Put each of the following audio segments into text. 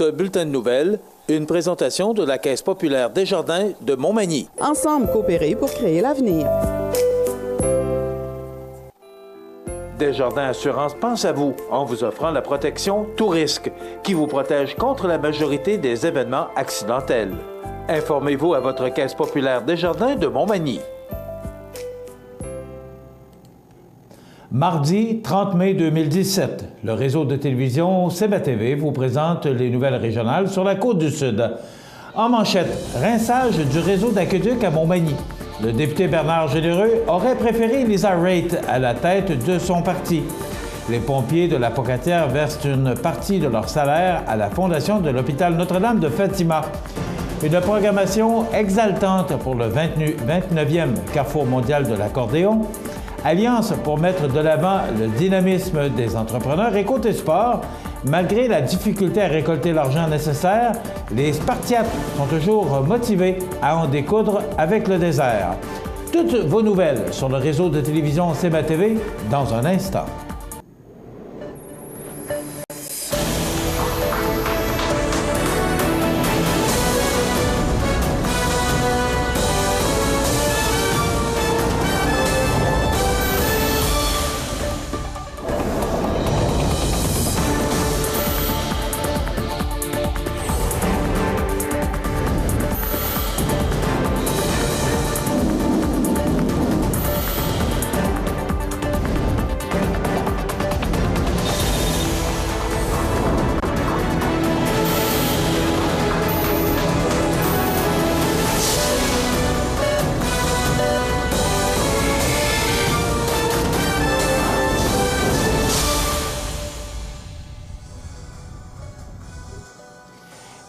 Bulletin de nouvelles, une présentation de la Caisse populaire Desjardins de Montmagny. Ensemble coopérer pour créer l'avenir. Desjardins Assurance pense à vous en vous offrant la protection Tout risque, qui vous protège contre la majorité des événements accidentels. Informez-vous à votre Caisse populaire Desjardins de Montmagny. Mardi 30 mai 2017, le réseau de télévision CBTV vous présente les nouvelles régionales sur la Côte-du-Sud. En manchette, rinçage du réseau d'aqueduc à Montmagny. Le député Bernard Généreux aurait préféré Lisa Raitt à la tête de son parti. Les pompiers de la Pocatière versent une partie de leur salaire à la fondation de l'hôpital Notre-Dame de Fatima. Une programmation exaltante pour le 29e Carrefour mondial de l'accordéon. Alliance pour mettre de l'avant le dynamisme des entrepreneurs. Et côté sport, malgré la difficulté à récolter l'argent nécessaire, les Spartiates sont toujours motivés à en découdre avec le désert. Toutes vos nouvelles sur le réseau de télévision CBTV dans un instant.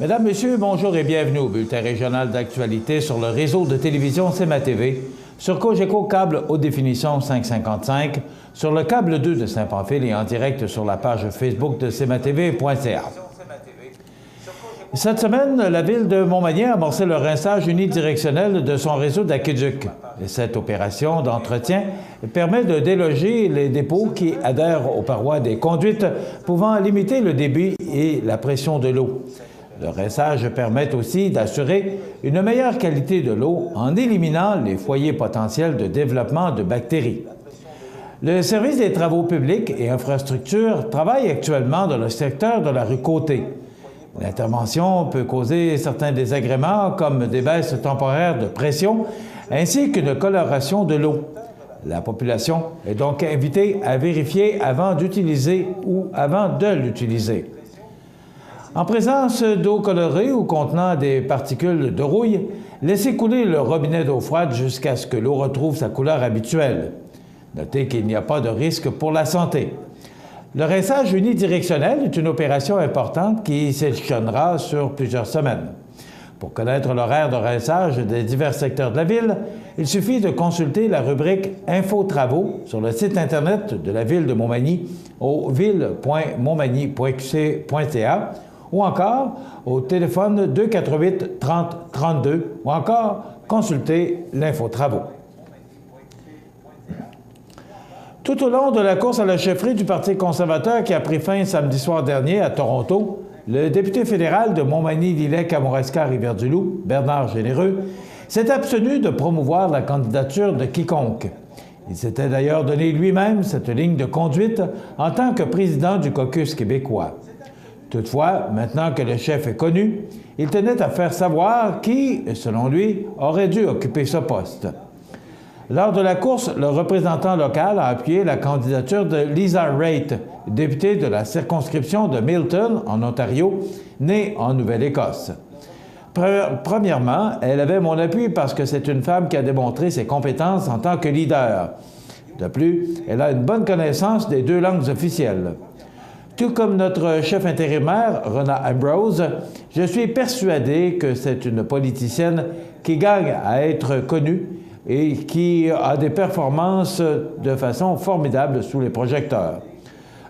Mesdames, Messieurs, bonjour et bienvenue au bulletin régional d'actualité sur le réseau de télévision CMA-TV, sur Cogeco Câble Haute Définition 555, sur le câble 2 de Saint-Pamphile et en direct sur la page Facebook de CMA-TV.ca. Cette semaine, la ville de Montmagny a amorcé le rinçage unidirectionnel de son réseau d'aqueduc. Cette opération d'entretien permet de déloger les dépôts qui adhèrent aux parois des conduites, pouvant limiter le débit et la pression de l'eau. Le rinçage permet aussi d'assurer une meilleure qualité de l'eau en éliminant les foyers potentiels de développement de bactéries. Le service des travaux publics et infrastructures travaille actuellement dans le secteur de la rue Côté. L'intervention peut causer certains désagréments comme des baisses temporaires de pression ainsi qu'une coloration de l'eau. La population est donc invitée à vérifier avant d'utiliser ou avant de l'utiliser. En présence d'eau colorée ou contenant des particules de rouille, laissez couler le robinet d'eau froide jusqu'à ce que l'eau retrouve sa couleur habituelle. Notez qu'il n'y a pas de risque pour la santé. Le rinçage unidirectionnel est une opération importante qui s'échelonnera sur plusieurs semaines. Pour connaître l'horaire de rinçage des divers secteurs de la ville, il suffit de consulter la rubrique « Info travaux » sur le site Internet de la ville de Montmagny au ville.montmagny.qc.ca ou encore au téléphone 248 30 32 ou encore consulter l'infotravaux. Tout au long de la course à la chefferie du Parti conservateur qui a pris fin samedi soir dernier à Toronto, le député fédéral de Montmagny-Lillet-Kamouraska-Rivière-du-Loup, Bernard Généreux, s'est abstenu de promouvoir la candidature de quiconque. Il s'était d'ailleurs donné lui-même cette ligne de conduite en tant que président du caucus québécois. Toutefois, maintenant que le chef est connu, il tenait à faire savoir qui, selon lui, aurait dû occuper ce poste. Lors de la course, le représentant local a appuyé la candidature de Lisa Raitt, députée de la circonscription de Milton, en Ontario, née en Nouvelle-Écosse. Premièrement, elle avait mon appui parce que c'est une femme qui a démontré ses compétences en tant que leader. De plus, elle a une bonne connaissance des deux langues officielles. Tout comme notre chef intérimaire, Rona Ambrose, je suis persuadé que c'est une politicienne qui gagne à être connue et qui a des performances de façon formidable sous les projecteurs.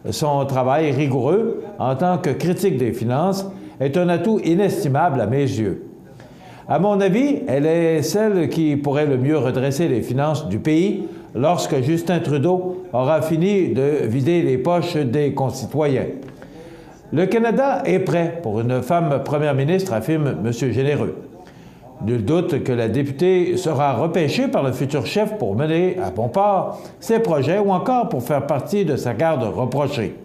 Son travail rigoureux en tant que critique des finances est un atout inestimable à mes yeux. À mon avis, elle est celle qui pourrait le mieux redresser les finances du pays lorsque Justin Trudeau aura fini de vider les poches des concitoyens. Le Canada est prêt pour une femme première ministre, affirme M. Généreux. Nul doute que la députée sera repêchée par le futur chef pour mener à bon port ses projets ou encore pour faire partie de sa garde rapprochée.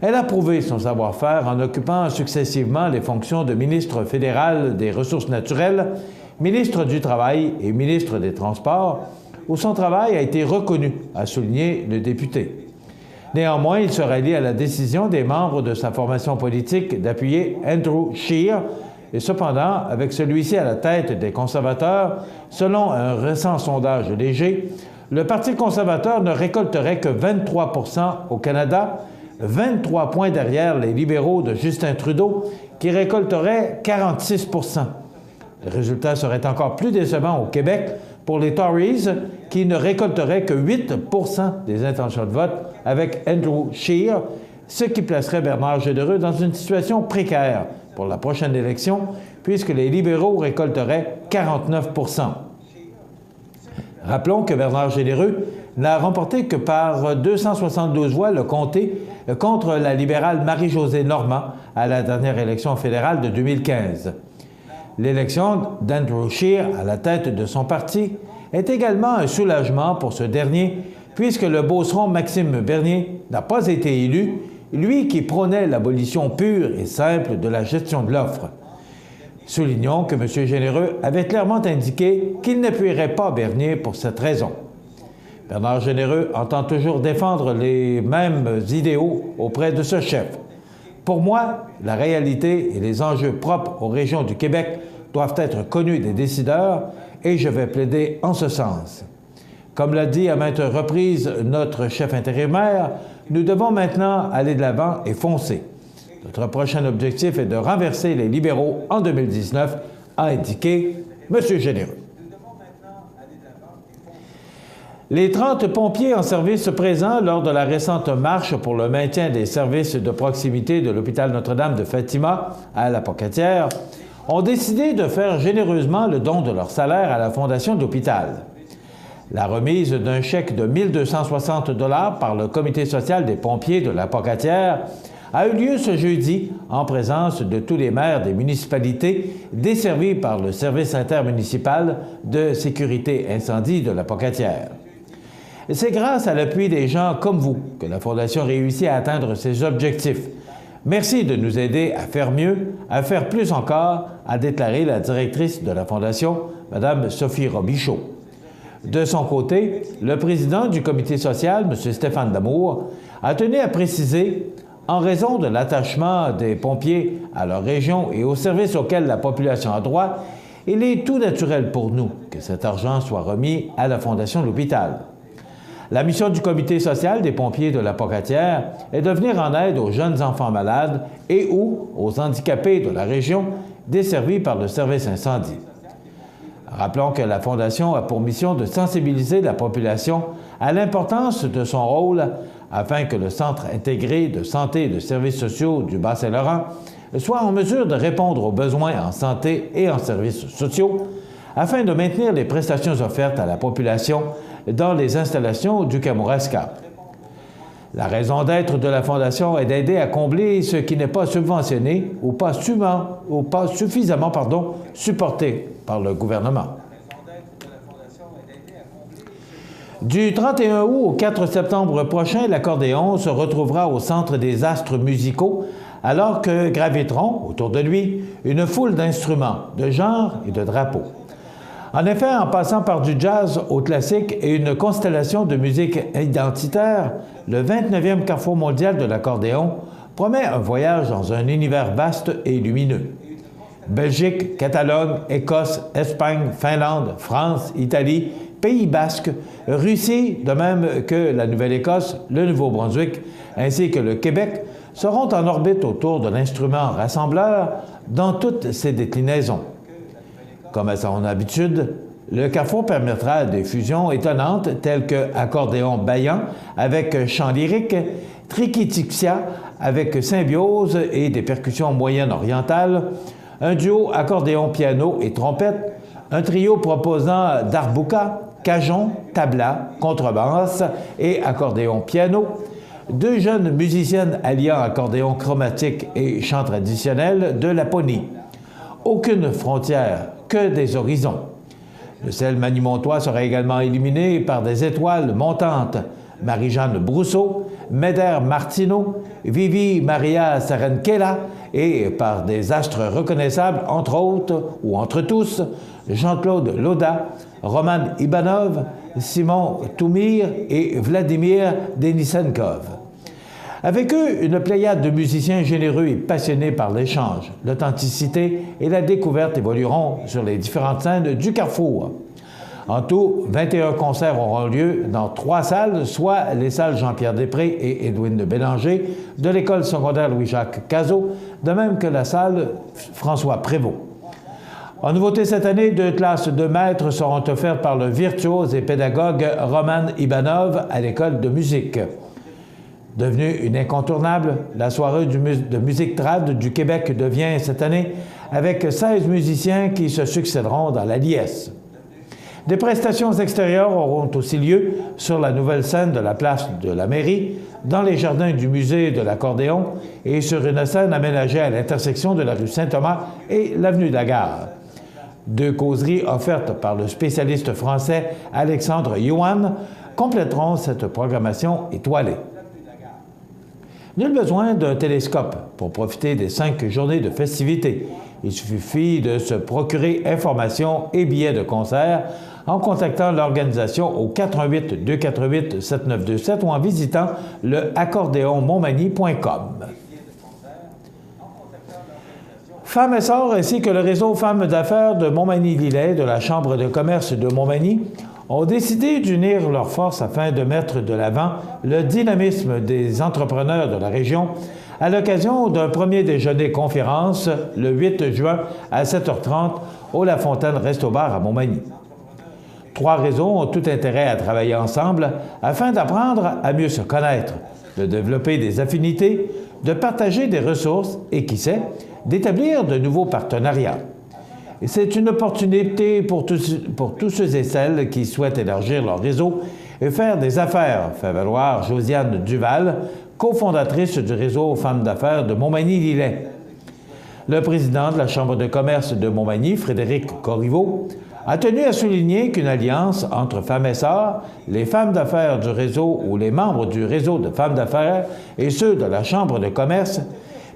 Elle a prouvé son savoir-faire en occupant successivement les fonctions de ministre fédéral des Ressources naturelles, ministre du Travail et ministre des Transports, où son travail a été reconnu, a souligné le député. Néanmoins, il se rallie à la décision des membres de sa formation politique d'appuyer Andrew Scheer, et cependant, avec celui-ci à la tête des conservateurs, selon un récent sondage léger, le Parti conservateur ne récolterait que 23 % au Canada, 23 points derrière les libéraux de Justin Trudeau, qui récolteraient 46 %. Le résultat serait encore plus décevant au Québec pour les Tories, qui ne récolteraient que 8 % des intentions de vote avec Andrew Scheer, ce qui placerait Bernard Généreux dans une situation précaire pour la prochaine élection, puisque les libéraux récolteraient 49 %. Rappelons que Bernard Généreux n'a remporté que par 272 voix le comté contre la libérale Marie-Josée Normand à la dernière élection fédérale de 2015. L'élection d'Andrew Scheer à la tête de son parti est également un soulagement pour ce dernier, puisque le beauceron Maxime Bernier n'a pas été élu, lui qui prônait l'abolition pure et simple de la gestion de l'offre. Soulignons que M. Généreux avait clairement indiqué qu'il n'appuierait pas Bernier pour cette raison. Bernard Généreux entend toujours défendre les mêmes idéaux auprès de ce chef. Pour moi, la réalité et les enjeux propres aux régions du Québec doivent être connus des décideurs et je vais plaider en ce sens. Comme l'a dit à maintes reprises notre chef intérimaire, nous devons maintenant aller de l'avant et foncer. Notre prochain objectif est de renverser les libéraux en 2019, a indiqué M. Généreux. Les 30 pompiers en service présents lors de la récente marche pour le maintien des services de proximité de l'hôpital Notre-Dame de Fatima à la Pocatière ont décidé de faire généreusement le don de leur salaire à la fondation de l'hôpital. La remise d'un chèque de 1 260 $ par le comité social des pompiers de la Pocatière a eu lieu ce jeudi en présence de tous les maires des municipalités desservies par le service intermunicipal de sécurité incendie de la Pocatière. C'est grâce à l'appui des gens comme vous que la Fondation réussit à atteindre ses objectifs. Merci de nous aider à faire mieux, à faire plus encore, a déclaré la directrice de la Fondation, Mme Sophie Robichaud. De son côté, le président du comité social, M. Stéphane Damour, a tenu à préciser, en raison de l'attachement des pompiers à leur région et aux services auxquels la population a droit, il est tout naturel pour nous que cet argent soit remis à la Fondation de l'hôpital. La mission du comité social des pompiers de la Pocatière est de venir en aide aux jeunes enfants malades et ou aux handicapés de la région desservis par le service incendie. Rappelons que la Fondation a pour mission de sensibiliser la population à l'importance de son rôle afin que le Centre intégré de santé et de services sociaux du Bas-Saint-Laurent soit en mesure de répondre aux besoins en santé et en services sociaux afin de maintenir les prestations offertes à la population dans les installations du Kamouraska. La raison d'être de la Fondation est d'aider à combler ce qui n'est pas subventionné ou pas suffisamment supporté par le gouvernement. Du 31 août au 4 septembre prochain, l'accordéon se retrouvera au centre des astres musicaux alors que graviteront autour de lui une foule d'instruments, de genres et de drapeaux. En effet, en passant par du jazz au classique et une constellation de musique identitaire, le 29e Carrefour mondial de l'accordéon promet un voyage dans un univers vaste et lumineux. Belgique, Catalogne, Écosse, Espagne, Finlande, France, Italie, Pays basque, Russie, de même que la Nouvelle-Écosse, le Nouveau-Brunswick, ainsi que le Québec, seront en orbite autour de l'instrument rassembleur dans toutes ses déclinaisons. Comme à son habitude, le Carrefour permettra des fusions étonnantes telles que accordéon baillant avec chant lyrique, trikitixia avec symbiose et des percussions moyen-orientales, un duo accordéon-piano et trompette, un trio proposant darbuka, cajon, tabla, contrebasse et accordéon-piano, 2 jeunes musiciennes alliant accordéon chromatique et chant traditionnel de Laponie. Aucune frontière, que des horizons. Le sel manimontois sera également illuminé par des étoiles montantes. Marie-Jeanne Brousseau, Médère Martineau, Vivi Maria Sarenkela et par des astres reconnaissables, entre autres, ou entre tous, Jean-Claude Lauda, Roman Ibanov, Simon Toumir et Vladimir Denisenkov. Avec eux, une pléiade de musiciens généreux et passionnés par l'échange, l'authenticité et la découverte évolueront sur les différentes scènes du Carrefour. En tout, 21 concerts auront lieu dans 3 salles, soit les salles Jean-Pierre Després et Edwin Bélanger de l'École secondaire Louis-Jacques Cazot, de même que la salle François Prévost. En nouveauté cette année, 2 classes de maîtres seront offertes par le virtuose et pédagogue Roman Ibanov à l'École de musique. Devenue une incontournable, la soirée de musique trad du Québec devient cette année avec 16 musiciens qui se succéderont dans la liesse. Des prestations extérieures auront aussi lieu sur la nouvelle scène de la place de la Mairie, dans les jardins du musée de l'Accordéon et sur une scène aménagée à l'intersection de la rue Saint-Thomas et l'avenue de la Gare. 2 causeries offertes par le spécialiste français Alexandre Yuan compléteront cette programmation étoilée. Nul besoin d'un télescope pour profiter des 5 journées de festivités. Il suffit de se procurer informations et billets de concert en contactant l'organisation au 418 248 7927 ou en visitant le accordéonmontmagny.com. Femmes Essor ainsi que le réseau Femmes d'affaires de Montmagny-Lillet de la Chambre de commerce de Montmagny ont décidé d'unir leurs forces afin de mettre de l'avant le dynamisme des entrepreneurs de la région à l'occasion d'un premier déjeuner-conférence le 8 juin à 7h30 au La Fontaine Resto-Bar à Montmagny. 3 réseaux ont tout intérêt à travailler ensemble afin d'apprendre à mieux se connaître, de développer des affinités, de partager des ressources et, qui sait, d'établir de nouveaux partenariats. Et c'est une opportunité pour tous ceux et celles qui souhaitent élargir leur réseau et faire des affaires, fait valoir Josiane Duval, cofondatrice du réseau Femmes d'affaires de Montmagny-Lillet. Le président de la Chambre de commerce de Montmagny, Frédéric Corriveau, a tenu à souligner qu'une alliance entre Femmes Essor, les femmes d'affaires du réseau ou les membres du réseau de femmes d'affaires et ceux de la Chambre de commerce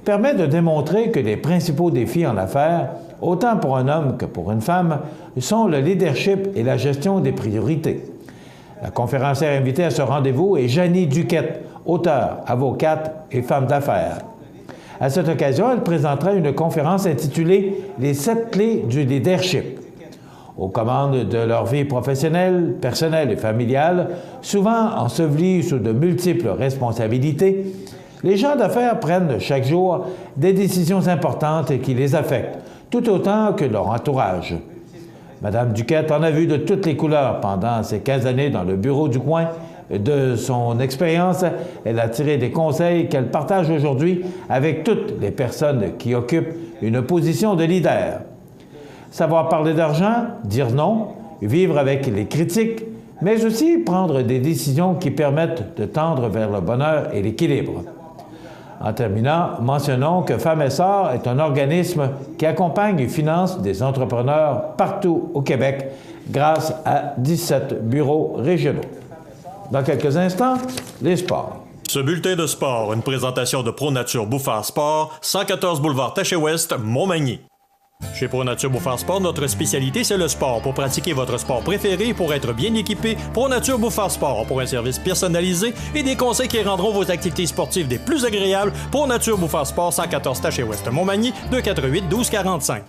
permet de démontrer que les principaux défis en affaires, autant pour un homme que pour une femme, sont le leadership et la gestion des priorités. La conférencière invitée à ce rendez-vous est Janie Duquette, auteure, avocate et femme d'affaires. À cette occasion, elle présentera une conférence intitulée « Les 7 clés du leadership ». Aux commandes de leur vie professionnelle, personnelle et familiale, souvent ensevelies sous de multiples responsabilités, les gens d'affaires prennent chaque jour des décisions importantes qui les affectent, tout autant que leur entourage. Madame Duquette en a vu de toutes les couleurs pendant ses 15 années dans le bureau du coin. De son expérience, elle a tiré des conseils qu'elle partage aujourd'hui avec toutes les personnes qui occupent une position de leader. Savoir parler d'argent, dire non, vivre avec les critiques, mais aussi prendre des décisions qui permettent de tendre vers le bonheur et l'équilibre. En terminant, mentionnons que Femmes Essor est un organisme qui accompagne et finance des entrepreneurs partout au Québec grâce à 17 bureaux régionaux. Dans quelques instants, les sports. Ce bulletin de sport, une présentation de ProNature Bouffard Sport, 114 boulevard Taché-Ouest, Montmagny. Chez ProNature Bouffard Sport, notre spécialité, c'est le sport. Pour pratiquer votre sport préféré et pour être bien équipé, ProNature Bouffard Sport pour un service personnalisé et des conseils qui rendront vos activités sportives des plus agréables. ProNature Bouffard Sport, 114 Taché-Ouest, Montmagny, 248 1245.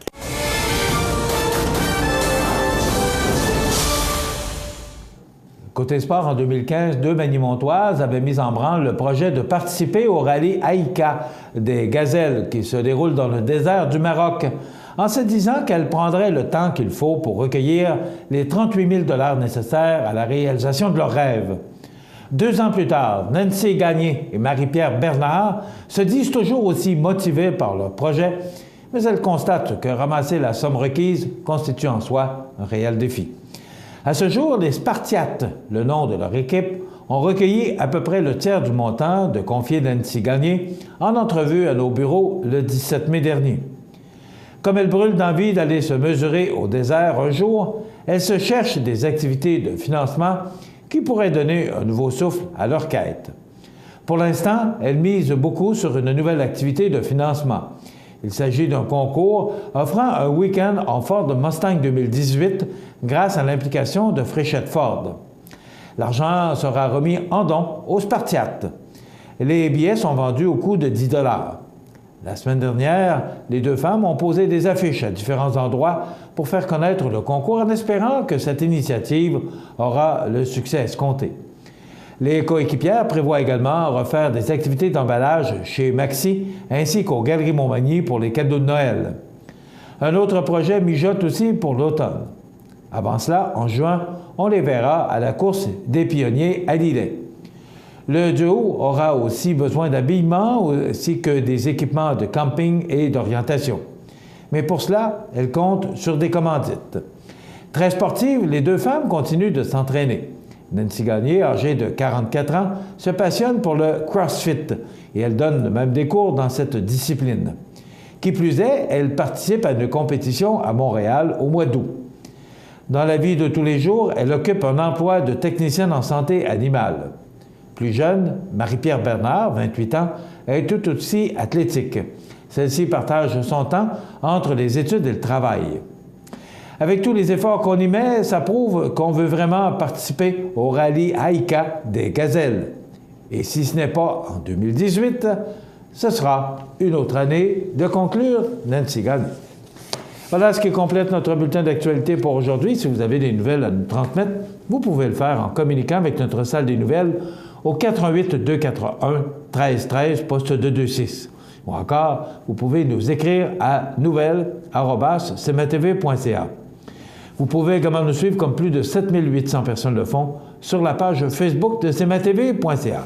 Côté sport, en 2015, 2 Manimontoises avaient mis en branle le projet de participer au rallye Aïka des gazelles qui se déroule dans le désert du Maroc, en se disant qu'elles prendraient le temps qu'il faut pour recueillir les 38 000 $ nécessaires à la réalisation de leurs rêves. 2 ans plus tard, Nancy Gagné et Marie-Pierre Bernard se disent toujours aussi motivées par leur projet, mais elles constatent que ramasser la somme requise constitue en soi un réel défi. À ce jour, les Spartiates, le nom de leur équipe, ont recueilli à peu près le tiers du montant de confier Nancy Gagné en entrevue à nos bureaux le 17 mai dernier. Comme elle brûle d'envie d'aller se mesurer au désert un jour, elle se cherche des activités de financement qui pourraient donner un nouveau souffle à leur quête. Pour l'instant, elle mise beaucoup sur une nouvelle activité de financement. Il s'agit d'un concours offrant un week-end en Ford Mustang 2018 grâce à l'implication de Fréchette Ford. L'argent sera remis en don aux Spartiates. Les billets sont vendus au coût de 10 $. La semaine dernière, les deux femmes ont posé des affiches à différents endroits pour faire connaître le concours en espérant que cette initiative aura le succès escompté. Les coéquipières prévoient également refaire des activités d'emballage chez Maxi ainsi qu'aux Galeries Montmagny pour les cadeaux de Noël. Un autre projet mijote aussi pour l'automne. Avant cela, en juin, on les verra à la course des pionniers à Lillet. Le duo aura aussi besoin d'habillement ainsi que des équipements de camping et d'orientation. Mais pour cela, elles comptent sur des commandites. Très sportives, les deux femmes continuent de s'entraîner. Nancy Gagné, âgée de 44 ans, se passionne pour le CrossFit et elle donne même des cours dans cette discipline. Qui plus est, elle participe à une compétition à Montréal au mois d'août. Dans la vie de tous les jours, elle occupe un emploi de technicienne en santé animale. Plus jeune, Marie-Pierre Bernard, 28 ans, est tout aussi athlétique. Celle-ci partage son temps entre les études et le travail. Avec tous les efforts qu'on y met, ça prouve qu'on veut vraiment participer au rallye Haïka des Gazelles. Et si ce n'est pas en 2018, ce sera une autre année de conclure Nancy Gagné. Voilà ce qui complète notre bulletin d'actualité pour aujourd'hui. Si vous avez des nouvelles à nous transmettre, vous pouvez le faire en communiquant avec notre salle des nouvelles au 88 241 1313 poste 226. Ou encore, vous pouvez nous écrire à nouvelles@cmatv.ca. Vous pouvez également nous suivre comme plus de 7800 personnes le font sur la page Facebook de cmatv.ca.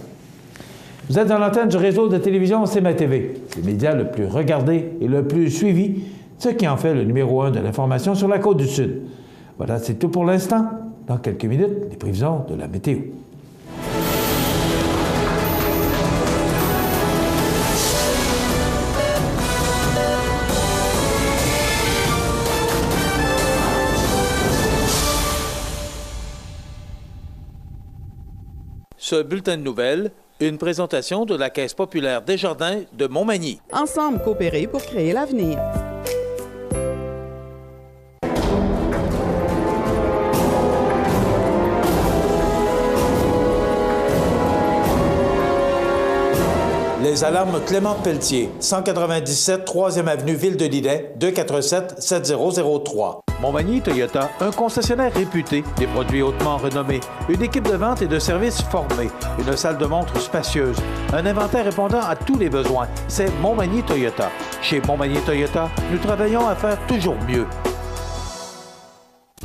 Vous êtes dans l'antenne du réseau de télévision CMA-TV, le média le plus regardé et le plus suivi, ce qui en fait le numéro 1 de l'information sur la Côte-du-Sud. Voilà, c'est tout pour l'instant. Dans quelques minutes, les prévisions de la météo. Ce bulletin de nouvelles, une présentation de la Caisse populaire Desjardins de Montmagny. Ensemble coopérer pour créer l'avenir. Les alarmes Clément Pelletier, 197 3e avenue Ville de Lillet, 247-7003. Montmagny Toyota, un concessionnaire réputé, des produits hautement renommés, une équipe de vente et de services formée, une salle de montre spacieuse, un inventaire répondant à tous les besoins. C'est Montmagny Toyota. Chez Montmagny Toyota, nous travaillons à faire toujours mieux.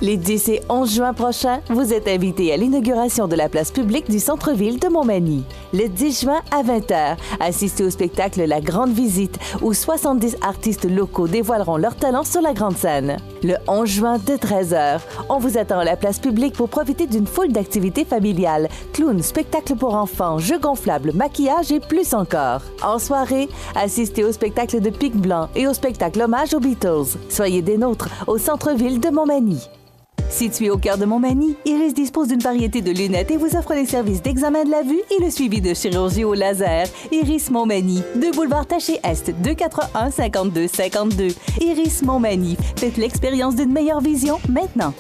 Les 10 et 11 juin prochains, vous êtes invités à l'inauguration de la place publique du centre-ville de Montmagny. Le 10 juin à 20h, assistez au spectacle La Grande Visite, où 70 artistes locaux dévoileront leurs talents sur la grande scène. Le 11 juin de 13h, on vous attend à la place publique pour profiter d'une foule d'activités familiales, clowns, spectacles pour enfants, jeux gonflables, maquillage et plus encore. En soirée, assistez au spectacle de Pic Blanc et au spectacle hommage aux Beatles. Soyez des nôtres au centre-ville de Montmagny. Situé au cœur de Montmagny, Iris dispose d'une variété de lunettes et vous offre les services d'examen de la vue et le suivi de chirurgie au laser. Iris Montmagny, 2 boulevard Taché-Est, 241-5252. Iris Montmagny, faites l'expérience d'une meilleure vision maintenant.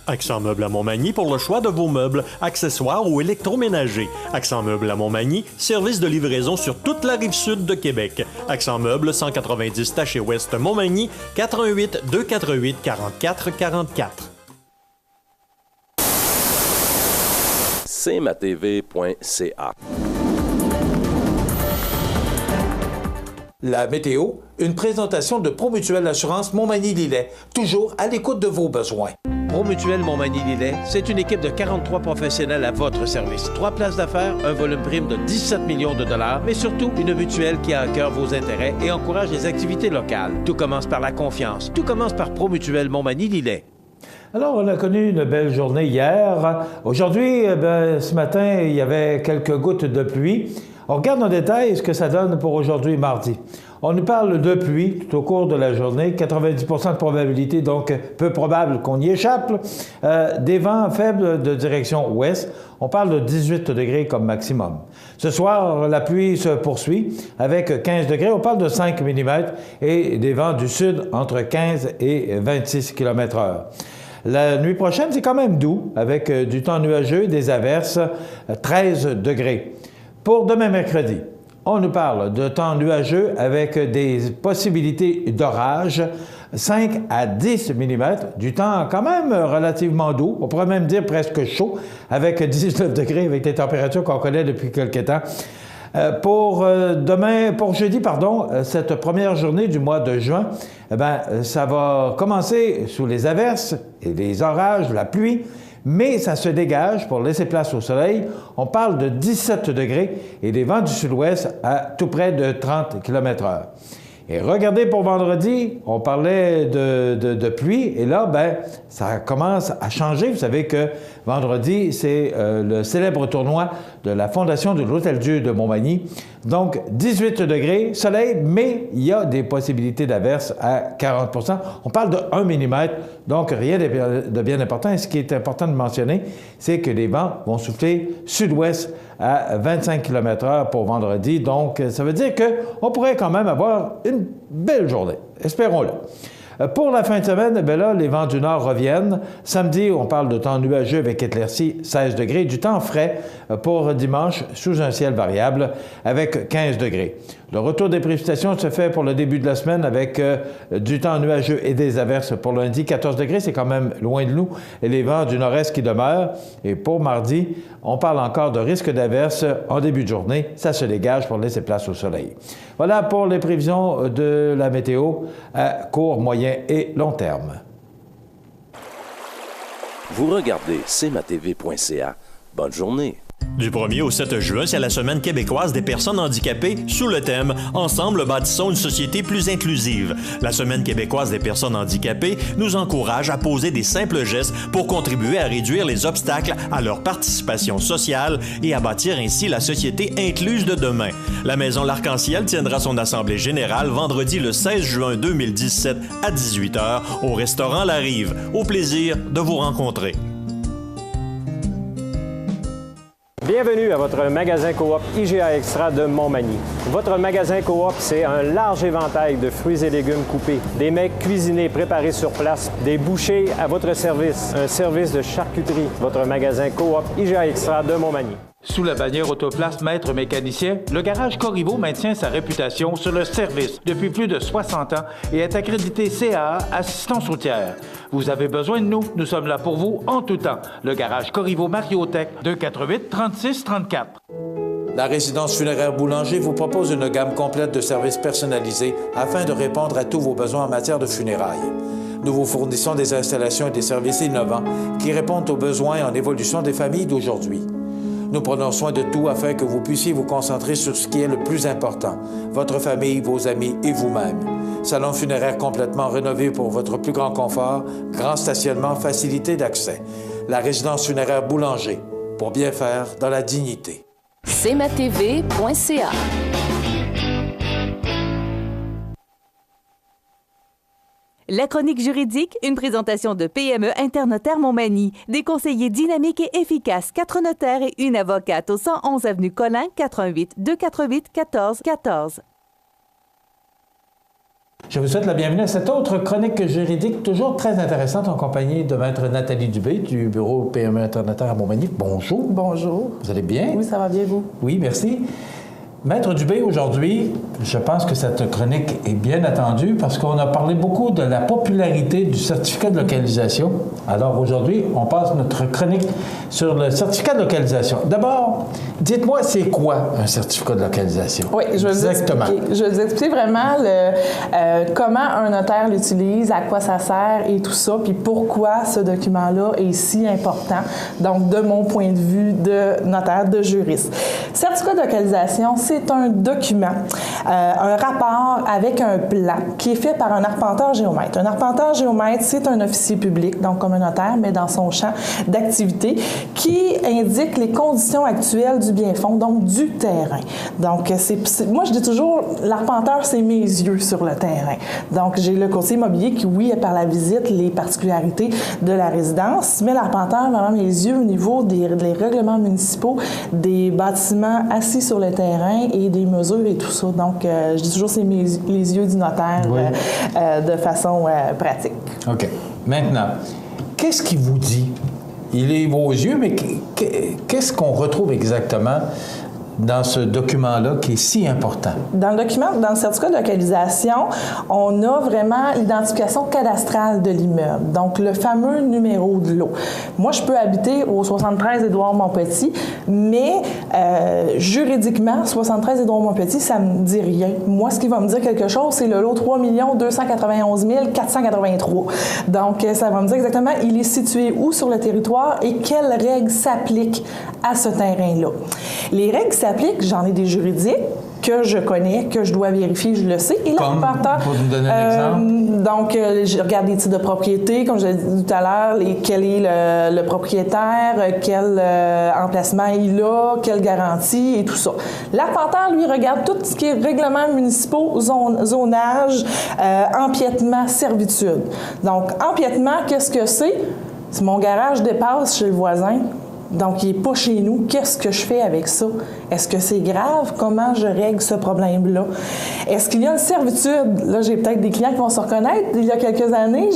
Accent Meubles à Montmagny pour le choix de vos meubles, accessoires ou électroménagers. Accent Meubles à Montmagny, service de livraison sur toute la rive sud de Québec. Accent Meubles, 190 Taché-Ouest Montmagny, 88 248 44 44. cmatv.ca. La météo, une présentation de Promutuelle Assurance Montmagny-Lillet, toujours à l'écoute de vos besoins. Promutuelle Montmagny-Lillet, c'est une équipe de 43 professionnels à votre service. 3 places d'affaires, un volume prime de 17 millions de dollars, mais surtout une mutuelle qui a à cœur vos intérêts et encourage les activités locales. Tout commence par la confiance. Tout commence par Promutuelle Montmagny-Lillet. Alors, on a connu une belle journée hier. Aujourd'hui, ce matin, il y avait quelques gouttes de pluie. On regarde en détail ce que ça donne pour aujourd'hui, mardi. On nous parle de pluie tout au cours de la journée, 90 de probabilité, donc peu probable qu'on y échappe. Des vents faibles de direction ouest. On parle de 18 degrés comme maximum. Ce soir, la pluie se poursuit avec 15 degrés. On parle de 5 mm et des vents du sud entre 15 et 26 km/h. La nuit prochaine, c'est quand même doux, avec du temps nuageux, des averses, 13 degrés. Pour demain mercredi, on nous parle de temps nuageux avec des possibilités d'orage, 5 à 10 mm, du temps quand même relativement doux, on pourrait même dire presque chaud, avec 19 degrés, avec les températures qu'on connaît depuis quelques temps. Pour jeudi, cette première journée du mois de juin, ça va commencer sous les averses et les orages, la pluie, mais ça se dégage pour laisser place au soleil. On parle de 17 degrés et des vents du sud-ouest à tout près de 30 km/h. Et regardez pour vendredi, on parlait de pluie, et là, ça commence à changer. Vous savez que vendredi, c'est le célèbre tournoi de la Fondation de l'Hôtel-Dieu de Montmagny. Donc, 18 degrés, soleil, mais il y a des possibilités d'averse à 40 %. On parle de 1 mm, donc rien de bien important. Et ce qui est important de mentionner, c'est que les vents vont souffler sud-ouest à 25 km/h pour vendredi. Donc, ça veut dire qu'on pourrait quand même avoir une belle journée. Espérons-le. Pour la fin de semaine, là, les vents du nord reviennent. Samedi, on parle de temps nuageux avec éclaircies, 16 degrés. Du temps frais pour dimanche, sous un ciel variable, avec 15 degrés. Le retour des précipitations se fait pour le début de la semaine avec du temps nuageux et des averses pour lundi. 14 degrés, c'est quand même loin de nous. Et les vents du nord-est qui demeurent. Et pour mardi, on parle encore de risque d'averse en début de journée. Ça se dégage pour laisser place au soleil. Voilà pour les prévisions de la météo à court, moyen et long terme. Vous regardez cmatv.ca. Bonne journée. Du 1er au 7 juin, c'est la Semaine québécoise des personnes handicapées sous le thème « Ensemble, bâtissons une société plus inclusive ». La Semaine québécoise des personnes handicapées nous encourage à poser des simples gestes pour contribuer à réduire les obstacles à leur participation sociale et à bâtir ainsi la société incluse de demain. La Maison L'Arc-en-Ciel tiendra son assemblée générale vendredi le 16 juin 2017 à 18h au restaurant La Rive. Au plaisir de vous rencontrer. Bienvenue à votre magasin Coop IGA Extra de Montmagny. Votre magasin Coop, c'est un large éventail de fruits et légumes coupés, des mets cuisinés préparés sur place, des bouchées à votre service, un service de charcuterie. Votre magasin Coop IGA Extra de Montmagny. Sous la bannière Autoplace Maître Mécanicien, le garage Corriveau maintient sa réputation sur le service depuis plus de 60 ans et est accrédité CAA Assistance routière. Vous avez besoin de nous, nous sommes là pour vous en tout temps. Le garage Corriveau Mariotech, 248-3634. La résidence funéraire Boulanger vous propose une gamme complète de services personnalisés afin de répondre à tous vos besoins en matière de funérailles. Nous vous fournissons des installations et des services innovants qui répondent aux besoins en évolution des familles d'aujourd'hui. Nous prenons soin de tout afin que vous puissiez vous concentrer sur ce qui est le plus important, votre famille, vos amis et vous-même. Salon funéraire complètement rénové pour votre plus grand confort, grand stationnement, facilité d'accès. La résidence funéraire Boulanger, pour bien faire dans la dignité. cmatv.ca. La chronique juridique, une présentation de PME Internotaire Montmagny. Des conseillers dynamiques et efficaces, 4 notaires et une avocate au 111 avenue Collin, 418-248-1414. Je vous souhaite la bienvenue à cette autre chronique juridique, toujours très intéressante, en compagnie de Maître Nathalie Dubé du bureau PME Internotaire à Montmagny. Bonjour. Bonjour. Vous allez bien? Oui, ça va bien, vous? Oui, merci. Maître Dubé, aujourd'hui, je pense que cette chronique est bien attendue parce qu'on a parlé beaucoup de la popularité du certificat de localisation. Alors aujourd'hui, on passe notre chronique sur le certificat de localisation. D'abord, dites-moi, c'est quoi un certificat de localisation? Oui, je vais vous expliquer. Je vais vous expliquer vraiment comment un notaire l'utilise, à quoi ça sert et tout ça, puis pourquoi ce document-là est si important, donc de mon point de vue de notaire, de juriste. Certificat de localisation, c'est c'est un document, un rapport avec un plan qui est fait par un arpenteur-géomètre. Un arpenteur-géomètre, c'est un officier public, donc comme un notaire, mais dans son champ d'activité, qui indique les conditions actuelles du bien-fond, donc du terrain. Donc, moi, je dis toujours, l'arpenteur, c'est mes yeux sur le terrain. Donc, j'ai le conseiller immobilier qui, oui, par la visite, les particularités de la résidence, mais l'arpenteur, vraiment mes yeux au niveau des règlements municipaux, des bâtiments assis sur le terrain et des mesures et tout ça. Donc, je dis toujours, c'est les yeux du notaire de façon pratique. OK. Maintenant, qu'est-ce qu'il vous dit? Il est vos yeux, mais qu'est-ce qu'on retrouve exactement dans ce document-là qui est si important? Dans le document, dans le certificat de localisation, on a vraiment l'identification cadastrale de l'immeuble, donc le fameux numéro de lot. Moi, je peux habiter au 73 Édouard-Montpetit, mais juridiquement, 73 Édouard-Montpetit, ça me dit rien. Moi, ce qui va me dire quelque chose, c'est le lot 3 291 483. Donc, ça va me dire exactement il est situé où sur le territoire et quelles règles s'appliquent à ce terrain-là. Les règles s'appliquent, j'en ai des juridiques que je connais, que je dois vérifier, je le sais. Et l'arpenteur, pour nous donner un exemple? Donc, je regarde les titres de propriété, comme je l'ai dit tout à l'heure, quel est le propriétaire, quel emplacement il a, quelle garantie et tout ça. L'arpenteur, lui, regarde tout ce qui est règlements municipaux, zonage, empiètement, servitude. Donc, empiètement, qu'est-ce que c'est? Si mon garage dépasse chez le voisin, donc, il n'est pas chez nous. Qu'est-ce que je fais avec ça? Est-ce que c'est grave? Comment je règle ce problème-là? Est-ce qu'il y a une servitude? Là, j'ai peut-être des clients qui vont se reconnaître. Il y a quelques années,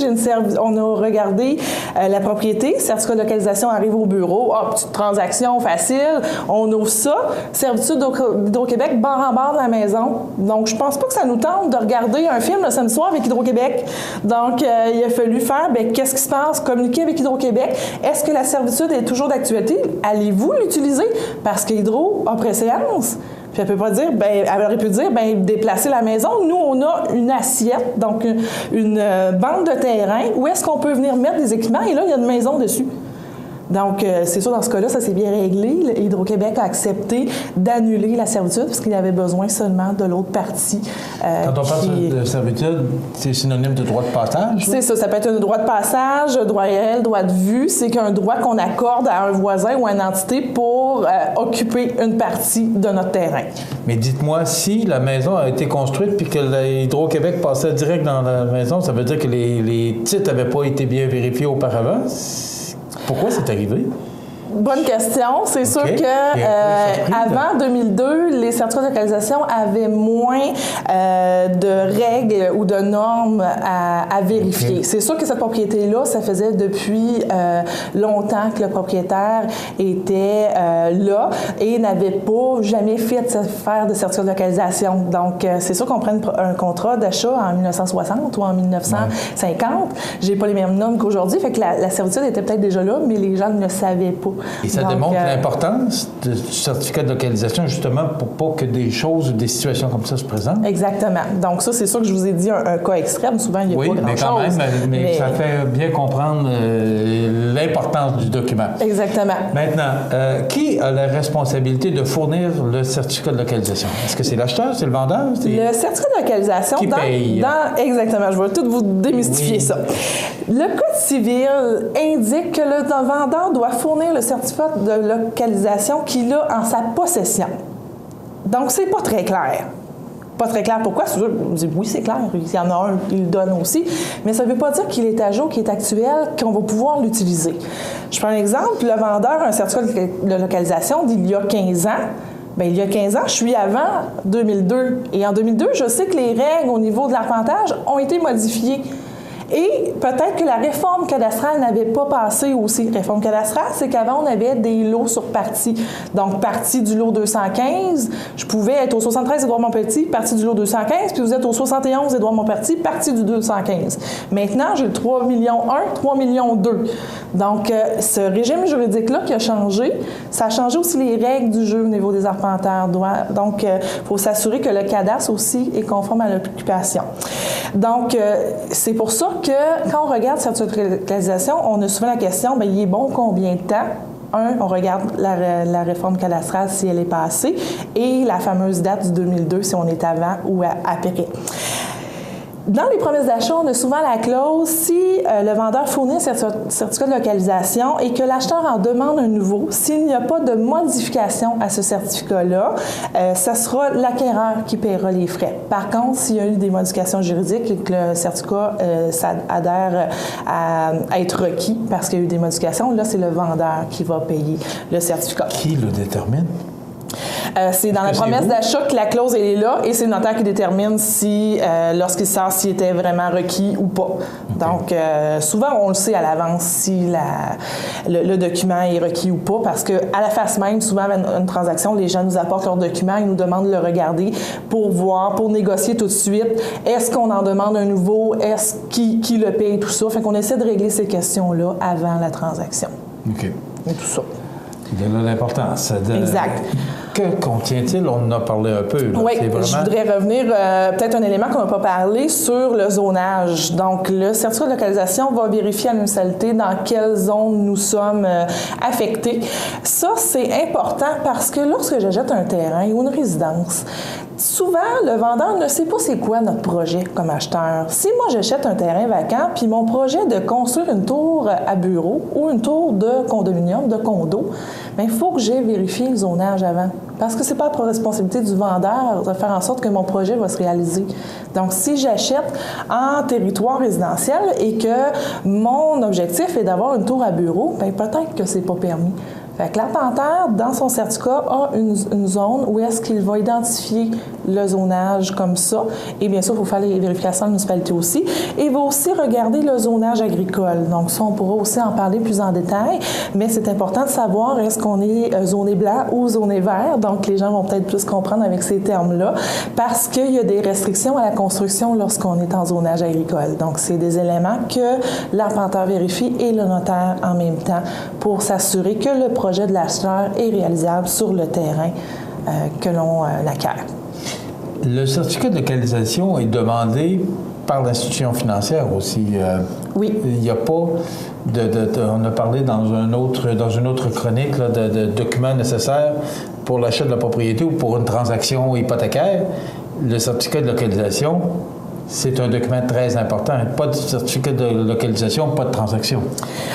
on a regardé la propriété. Certificat de localisation arrive au bureau. Ah, petite transaction facile. On ouvre ça. Servitude d'Hydro-Québec, bord en bord de la maison. Donc, je pense pas que ça nous tente de regarder un film le samedi soir avec Hydro-Québec. Donc, il a fallu faire, qu'est-ce qui se passe? Communiquer avec Hydro-Québec. Est-ce que la servitude est toujours d'actualité? Allez-vous l'utiliser? Parce qu'Hydro a préséance. Puis elle peut pas dire, elle aurait pu dire, déplacer la maison. Nous, on a une assiette, donc une bande de terrain où est-ce qu'on peut venir mettre des équipements et là, il y a une maison dessus. Donc, c'est sûr, dans ce cas-là, ça s'est bien réglé. Hydro-Québec a accepté d'annuler la servitude parce qu'il avait besoin seulement de l'autre partie. Quand on parle de servitude, c'est synonyme de droit de passage? C'est ça. Ça peut être un droit de passage, droit réel, droit de vue. C'est qu'un droit qu'on accorde à un voisin ou à une entité pour occuper une partie de notre terrain. Mais dites-moi, si la maison a été construite puis que Hydro-Québec passait direct dans la maison, ça veut dire que les titres n'avaient pas été bien vérifiés auparavant? Pourquoi c'est arrivé? Bonne question. C'est sûr que avant 2002, les certificats de localisation avaient moins de règles ou de normes à vérifier. C'est sûr que cette propriété-là, ça faisait depuis longtemps que le propriétaire était là et n'avait pas jamais fait faire de certificat de localisation. Donc, c'est sûr qu'on prend un contrat d'achat en 1960 ou en 1950. J'ai pas les mêmes normes qu'aujourd'hui. Fait que la servitude était peut-être déjà là, mais les gens ne le savaient pas. Et ça démontre l'importance du certificat de localisation, justement, pour pas que des choses ou des situations comme ça se présentent. Exactement. Donc ça, c'est sûr que je vous ai dit un cas extrême. Souvent, il n'y a pas grand-chose. Oui, mais quand même, mais ça fait bien comprendre l'importance du document. Exactement. Maintenant, qui a la responsabilité de fournir le certificat de localisation? Est-ce que c'est l'acheteur, c'est le vendeur? Le certificat de localisation... Qui paye? Exactement. Je vais tout vous démystifier ça. Le Code civil indique que le vendeur doit fournir le certificat de localisation qu'il a en sa possession. Donc, c'est pas très clair. Pas très clair. Pourquoi? On dit oui, c'est clair. Il y en a un, il le donne aussi. Mais ça ne veut pas dire qu'il est à jour, qu'il est actuel, qu'on va pouvoir l'utiliser. Je prends un exemple. Le vendeur a un certificat de localisation d'il y a 15 ans. Bien, il y a 15 ans, je suis avant 2002. Et en 2002, je sais que les règles au niveau de l'arpentage ont été modifiées. Et peut-être que la réforme cadastrale n'avait pas passé aussi. Réforme cadastrale, c'est qu'avant, on avait des lots sur partie. Donc, partie du lot 215, je pouvais être au 73 Édouard-Montpetit, partie du lot 215, puis vous êtes au 71 Édouard-Montpetit, partie du 215. Maintenant, j'ai le 3 millions 1, 3 millions 2. Donc, ce régime juridique-là qui a changé, ça a changé aussi les règles du jeu au niveau des arpenteurs. Donc, il faut s'assurer que le cadastre aussi est conforme à l'occupation. Donc, c'est pour ça que quand on regarde cette localisation, on a souvent la question, bien, il est bon combien de temps? On regarde la réforme cadastrale si elle est passée et la fameuse date du 2002 si on est avant ou après. Dans les promesses d'achat, on a souvent la clause si le vendeur fournit un certificat de localisation et que l'acheteur en demande un nouveau, s'il n'y a pas de modification à ce certificat-là, ce sera l'acquéreur qui paiera les frais. Par contre, s'il y a eu des modifications juridiques et que le certificat adhère à être requis parce qu'il y a eu des modifications, là, c'est le vendeur qui va payer le certificat. Qui le détermine? C'est dans la promesse d'achat que la clause est là et c'est le notaire qui détermine si, lorsqu'il sort, s'il était vraiment requis ou pas. Okay. Donc, souvent, on le sait à l'avance si le document est requis ou pas parce qu'à la face même, souvent, avec une transaction, les gens nous apportent leur document, ils nous demandent de le regarder pour voir, pour négocier tout de suite. Est-ce qu'on en demande un nouveau? Est-ce qui le paye? Tout ça. Fait qu'on essaie de régler ces questions-là avant la transaction. OK. Et tout ça. Il y a l'importance. Exact. Que contient-il? On en a parlé un peu. Là. Oui, je voudrais revenir, peut-être un élément qu'on n'a pas parlé, sur le zonage. Donc, le certificat de localisation va vérifier à la municipalité dans quelle zone nous sommes affectés. Ça, c'est important parce que lorsque j'achète un terrain ou une résidence, souvent, le vendeur ne sait pas c'est quoi notre projet comme acheteur. Si moi, j'achète un terrain vacant, puis mon projet de construire une tour à bureau ou une tour de condominium, de condo, bien, il faut que j'ai vérifié le zonage avant. Parce que c'est pas la responsabilité du vendeur de faire en sorte que mon projet va se réaliser. Donc, si j'achète en territoire résidentiel et que mon objectif est d'avoir une tour à bureau, bien, peut-être que c'est pas permis. Fait que l'arpentaire, dans son certificat, a une zone où est-ce qu'il va identifier le zonage comme ça. Et bien sûr, il faut faire les vérifications de la municipalité aussi. Et il va aussi regarder le zonage agricole. Donc ça, on pourra aussi en parler plus en détail. Mais c'est important de savoir est-ce qu'on est zoné blanc ou zoné vert. Donc les gens vont peut-être plus comprendre avec ces termes-là. Parce qu'il y a des restrictions à la construction lorsqu'on est en zonage agricole. Donc c'est des éléments que l'arpenteur vérifie et le notaire en même temps pour s'assurer que le projet de l'acheteur est réalisable sur le terrain que l'on acquiert. Le certificat de localisation est demandé par l'institution financière aussi. Oui. Il n'y a pas on a parlé dans une autre chronique là, de documents nécessaires pour l'achat de la propriété ou pour une transaction hypothécaire. Le certificat de localisation, c'est un document très important. Pas de certificat de localisation, pas de transaction.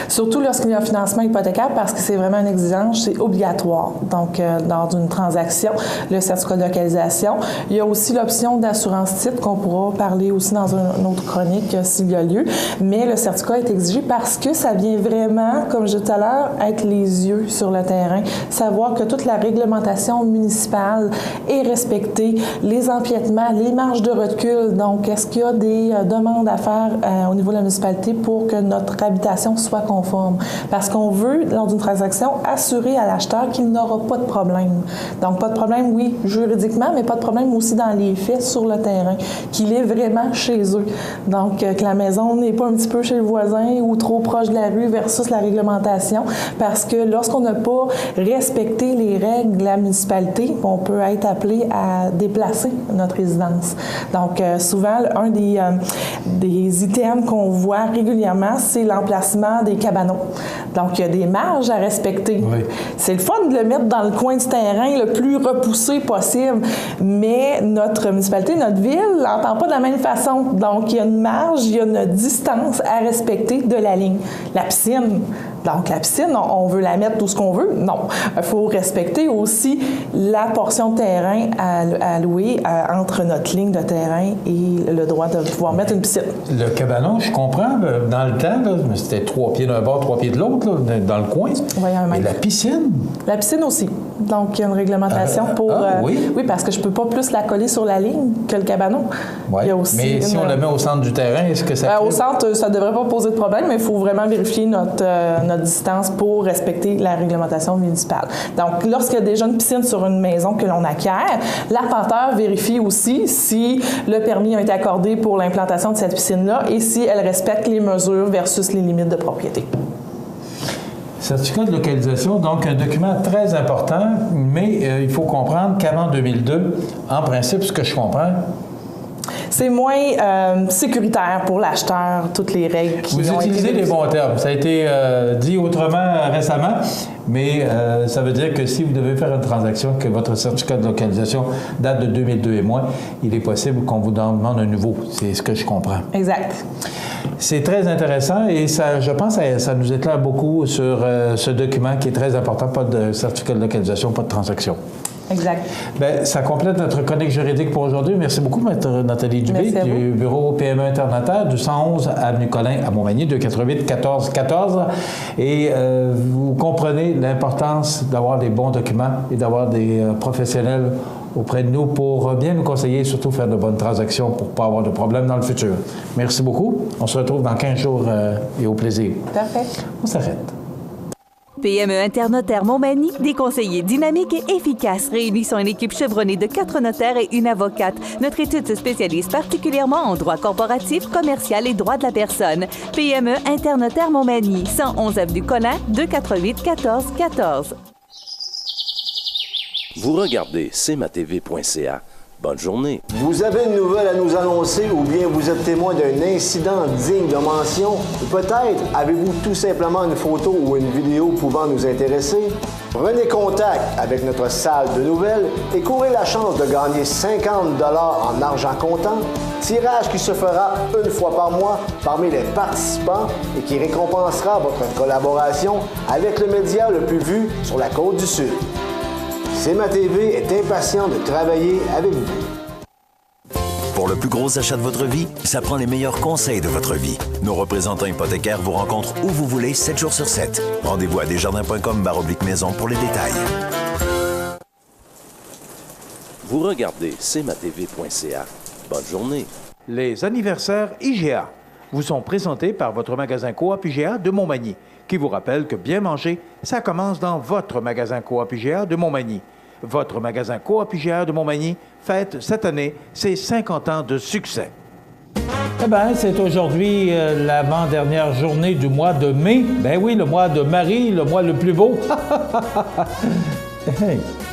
Surtout lorsqu'il y a un financement hypothécaire, parce que c'est vraiment une exigence, c'est obligatoire. Donc, dans une transaction, le certificat de localisation. Il y a aussi l'option d'assurance titre qu'on pourra parler aussi dans une autre chronique s'il y a lieu. Mais le certificat est exigé parce que ça vient vraiment, comme je disais tout à l'heure, être les yeux sur le terrain. Savoir que toute la réglementation municipale est respectée, les empiètements, les marges de recul. Donc, est-ce qu'il y a des demandes à faire au niveau de la municipalité pour que notre habitation soit conforme? Parce qu'on veut, lors d'une transaction, assurer à l'acheteur qu'il n'aura pas de problème. Donc, pas de problème, oui, juridiquement, mais pas de problème aussi dans les faits sur le terrain, qu'il est vraiment chez eux. Donc, que la maison n'est pas un petit peu chez le voisin ou trop proche de la rue versus la réglementation. Parce que lorsqu'on n'a pas respecté les règles de la municipalité, on peut être appelé à déplacer notre résidence. Donc, souvent, un des items qu'on voit régulièrement, c'est l'emplacement des cabanons. Donc, il y a des marges à respecter. Oui. C'est le fun de le mettre dans le coin du terrain le plus repoussé possible, mais notre municipalité, notre ville, l'entend pas de la même façon. Donc, il y a une marge, il y a une distance à respecter de la ligne. La piscine, donc la piscine, on veut la mettre tout ce qu'on veut? Non. Il faut respecter aussi la portion de terrain à louer entre notre ligne de terrain et le droit de pouvoir mettre une piscine. Le cabanon, je comprends, dans le temps, là, c'était 3 pieds d'un bord, 3 pieds de l'autre, là, dans le coin. Oui, et la piscine? La piscine aussi. Donc, il y a une réglementation pour... oui? Oui, parce que je ne peux pas plus la coller sur la ligne que le cabanon. Oui, mais si on la met au centre du terrain, est-ce que ça... Au centre, ça ne devrait pas poser de problème, mais il faut vraiment vérifier notre distance pour respecter la réglementation municipale. Donc, lorsqu'il y a déjà une piscine sur une maison que l'on acquiert, l'arpenteur vérifie aussi si le permis a été accordé pour l'implantation de cette piscine-là et si elle respecte les mesures versus les limites de propriété. Certificat de localisation, donc un document très important, mais il faut comprendre qu'avant 2002, en principe, ce que je comprends, c'est moins sécuritaire pour l'acheteur, toutes les règles qui Vous ont été utilisez les révisées. bons termes. Ça a été dit autrement récemment, mais ça veut dire que si vous devez faire une transaction, que votre certificat de localisation date de 2002 et moins, il est possible qu'on vous demande un nouveau. C'est ce que je comprends. Exact. C'est très intéressant et ça, je pense que ça nous éclaire beaucoup sur ce document qui est très important. Pas de certificat de localisation, pas de transaction. Exact. Bien, ça complète notre chronique juridique pour aujourd'hui. Merci beaucoup, Maître Nathalie Dubé, du bureau PME Internotaire du 111 Avenue Collin à Montmagny, 248-1414. Et vous comprenez l'importance d'avoir des bons documents et d'avoir des professionnels auprès de nous pour bien nous conseiller et surtout faire de bonnes transactions pour ne pas avoir de problèmes dans le futur. Merci beaucoup. On se retrouve dans 15 jours et au plaisir. Parfait. On s'arrête. PME Internotaire Montmagny, des conseillers dynamiques et efficaces réunissant une équipe chevronnée de 4 notaires et une avocate. Notre étude se spécialise particulièrement en droit corporatif, commercial et droit de la personne. PME Internotaire Montmagny, 111 avenue Collin, 248-1414. Vous regardez cmatv.ca. Bonne journée. Vous avez une nouvelle à nous annoncer ou bien vous êtes témoin d'un incident digne de mention ou peut-être avez-vous tout simplement une photo ou une vidéo pouvant nous intéresser? Prenez contact avec notre salle de nouvelles et courez la chance de gagner 50 $ en argent comptant, tirage qui se fera une fois par mois parmi les participants et qui récompensera votre collaboration avec le média le plus vu sur la Côte-du-Sud. CMA-TV est impatient de travailler avec vous. Pour le plus gros achat de votre vie, ça prend les meilleurs conseils de votre vie. Nos représentants hypothécaires vous rencontrent où vous voulez, 7 jours sur 7. Rendez-vous à desjardins.com/maison pour les détails. Vous regardez cmatv.ca. Bonne journée. Les anniversaires IGA vous sont présentés par votre magasin Coop IGA de Montmagny, qui vous rappelle que bien manger, ça commence dans votre magasin Coop IGA de Montmagny. Votre magasin Coop IGA de Montmagny fête cette année ses 50 ans de succès. Eh bien, c'est aujourd'hui l'avant-dernière journée du mois de mai. Ben oui, le mois de Marie, le mois le plus beau.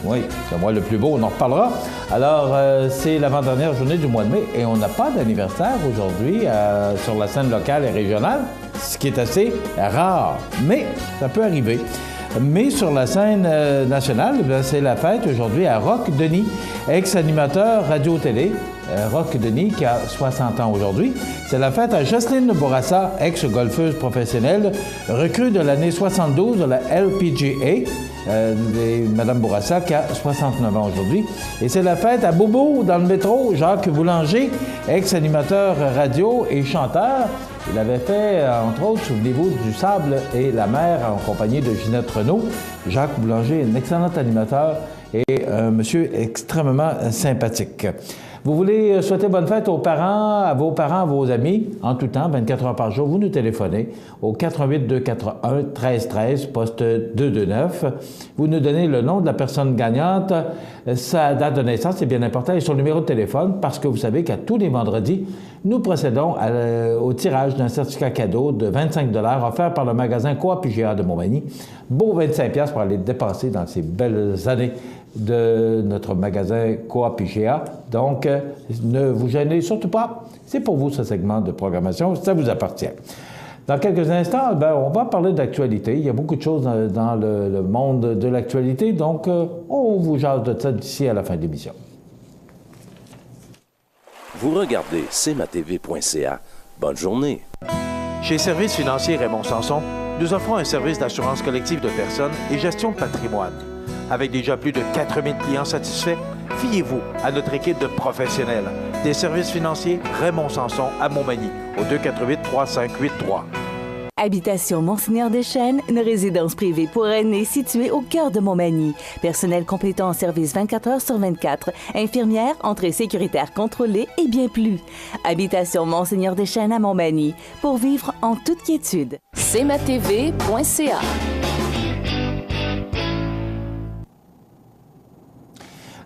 Oui, le mois le plus beau, on en reparlera. Alors, c'est l'avant-dernière journée du mois de mai et on n'a pas d'anniversaire aujourd'hui sur la scène locale et régionale, ce qui est assez rare, mais ça peut arriver. Mais sur la scène nationale, c'est la fête aujourd'hui à Roch Denis, ex-animateur radio-télé. Roch Denis, qui a 60 ans aujourd'hui. C'est la fête à Jocelyne Bourassa, ex-golfeuse professionnelle, recrue de l'année 72 de la LPGA. Madame Bourassa, qui a 69 ans aujourd'hui. Et c'est la fête à Bobo, dans le métro, Jacques Boulanger, ex-animateur radio et chanteur. Il avait fait, entre autres, souvenez-vous, du Sable et la mer en compagnie de Ginette Renault. Jacques Boulanger, un excellent animateur et un monsieur extrêmement sympathique. Vous voulez souhaiter bonne fête aux parents, à vos amis, en tout temps, 24 heures par jour, vous nous téléphonez au 418-241-1313, poste 229. Vous nous donnez le nom de la personne gagnante, sa date de naissance, c'est bien important, et son numéro de téléphone, parce que vous savez qu'à tous les vendredis, nous procédons au tirage d'un certificat cadeau de 25 $ offert par le magasin Coop IGA de Montmagny. Beau 25 $ pour aller dépenser dans ces belles années de notre magasin Coop IGA. Donc, ne vous gênez surtout pas. C'est pour vous ce segment de programmation, ça vous appartient. Dans quelques instants, on va parler d'actualité. Il y a beaucoup de choses dans le monde de l'actualité, donc on vous jase de ça d'ici à la fin de l'émission. Vous regardez cmatv.ca. Bonne journée. Chez Services financiers Raymond Sanson, nous offrons un service d'assurance collective de personnes et gestion de patrimoine. Avec déjà plus de 4000 clients satisfaits, fiez-vous à notre équipe de professionnels. Des services financiers Raymond Sanson à Montmagny, au 248-3583. Habitation Monseigneur Deschênes, une résidence privée pour aînés située au cœur de Montmagny. Personnel complétant en service 24 heures sur 24. Infirmière, entrée sécuritaire contrôlée et bien plus. Habitation Monseigneur Deschênes à Montmagny. Pour vivre en toute quiétude. cmatv.ca.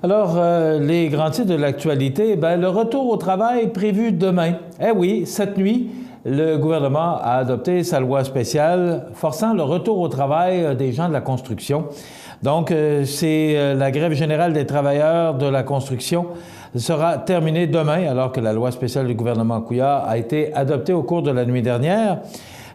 Alors, les grands titres de l'actualité, le retour au travail prévu demain. Eh oui, cette nuit, le gouvernement a adopté sa loi spéciale forçant le retour au travail des gens de la construction. Donc, la grève générale des travailleurs de la construction sera terminée demain, alors que la loi spéciale du gouvernement Couillard a été adoptée au cours de la nuit dernière.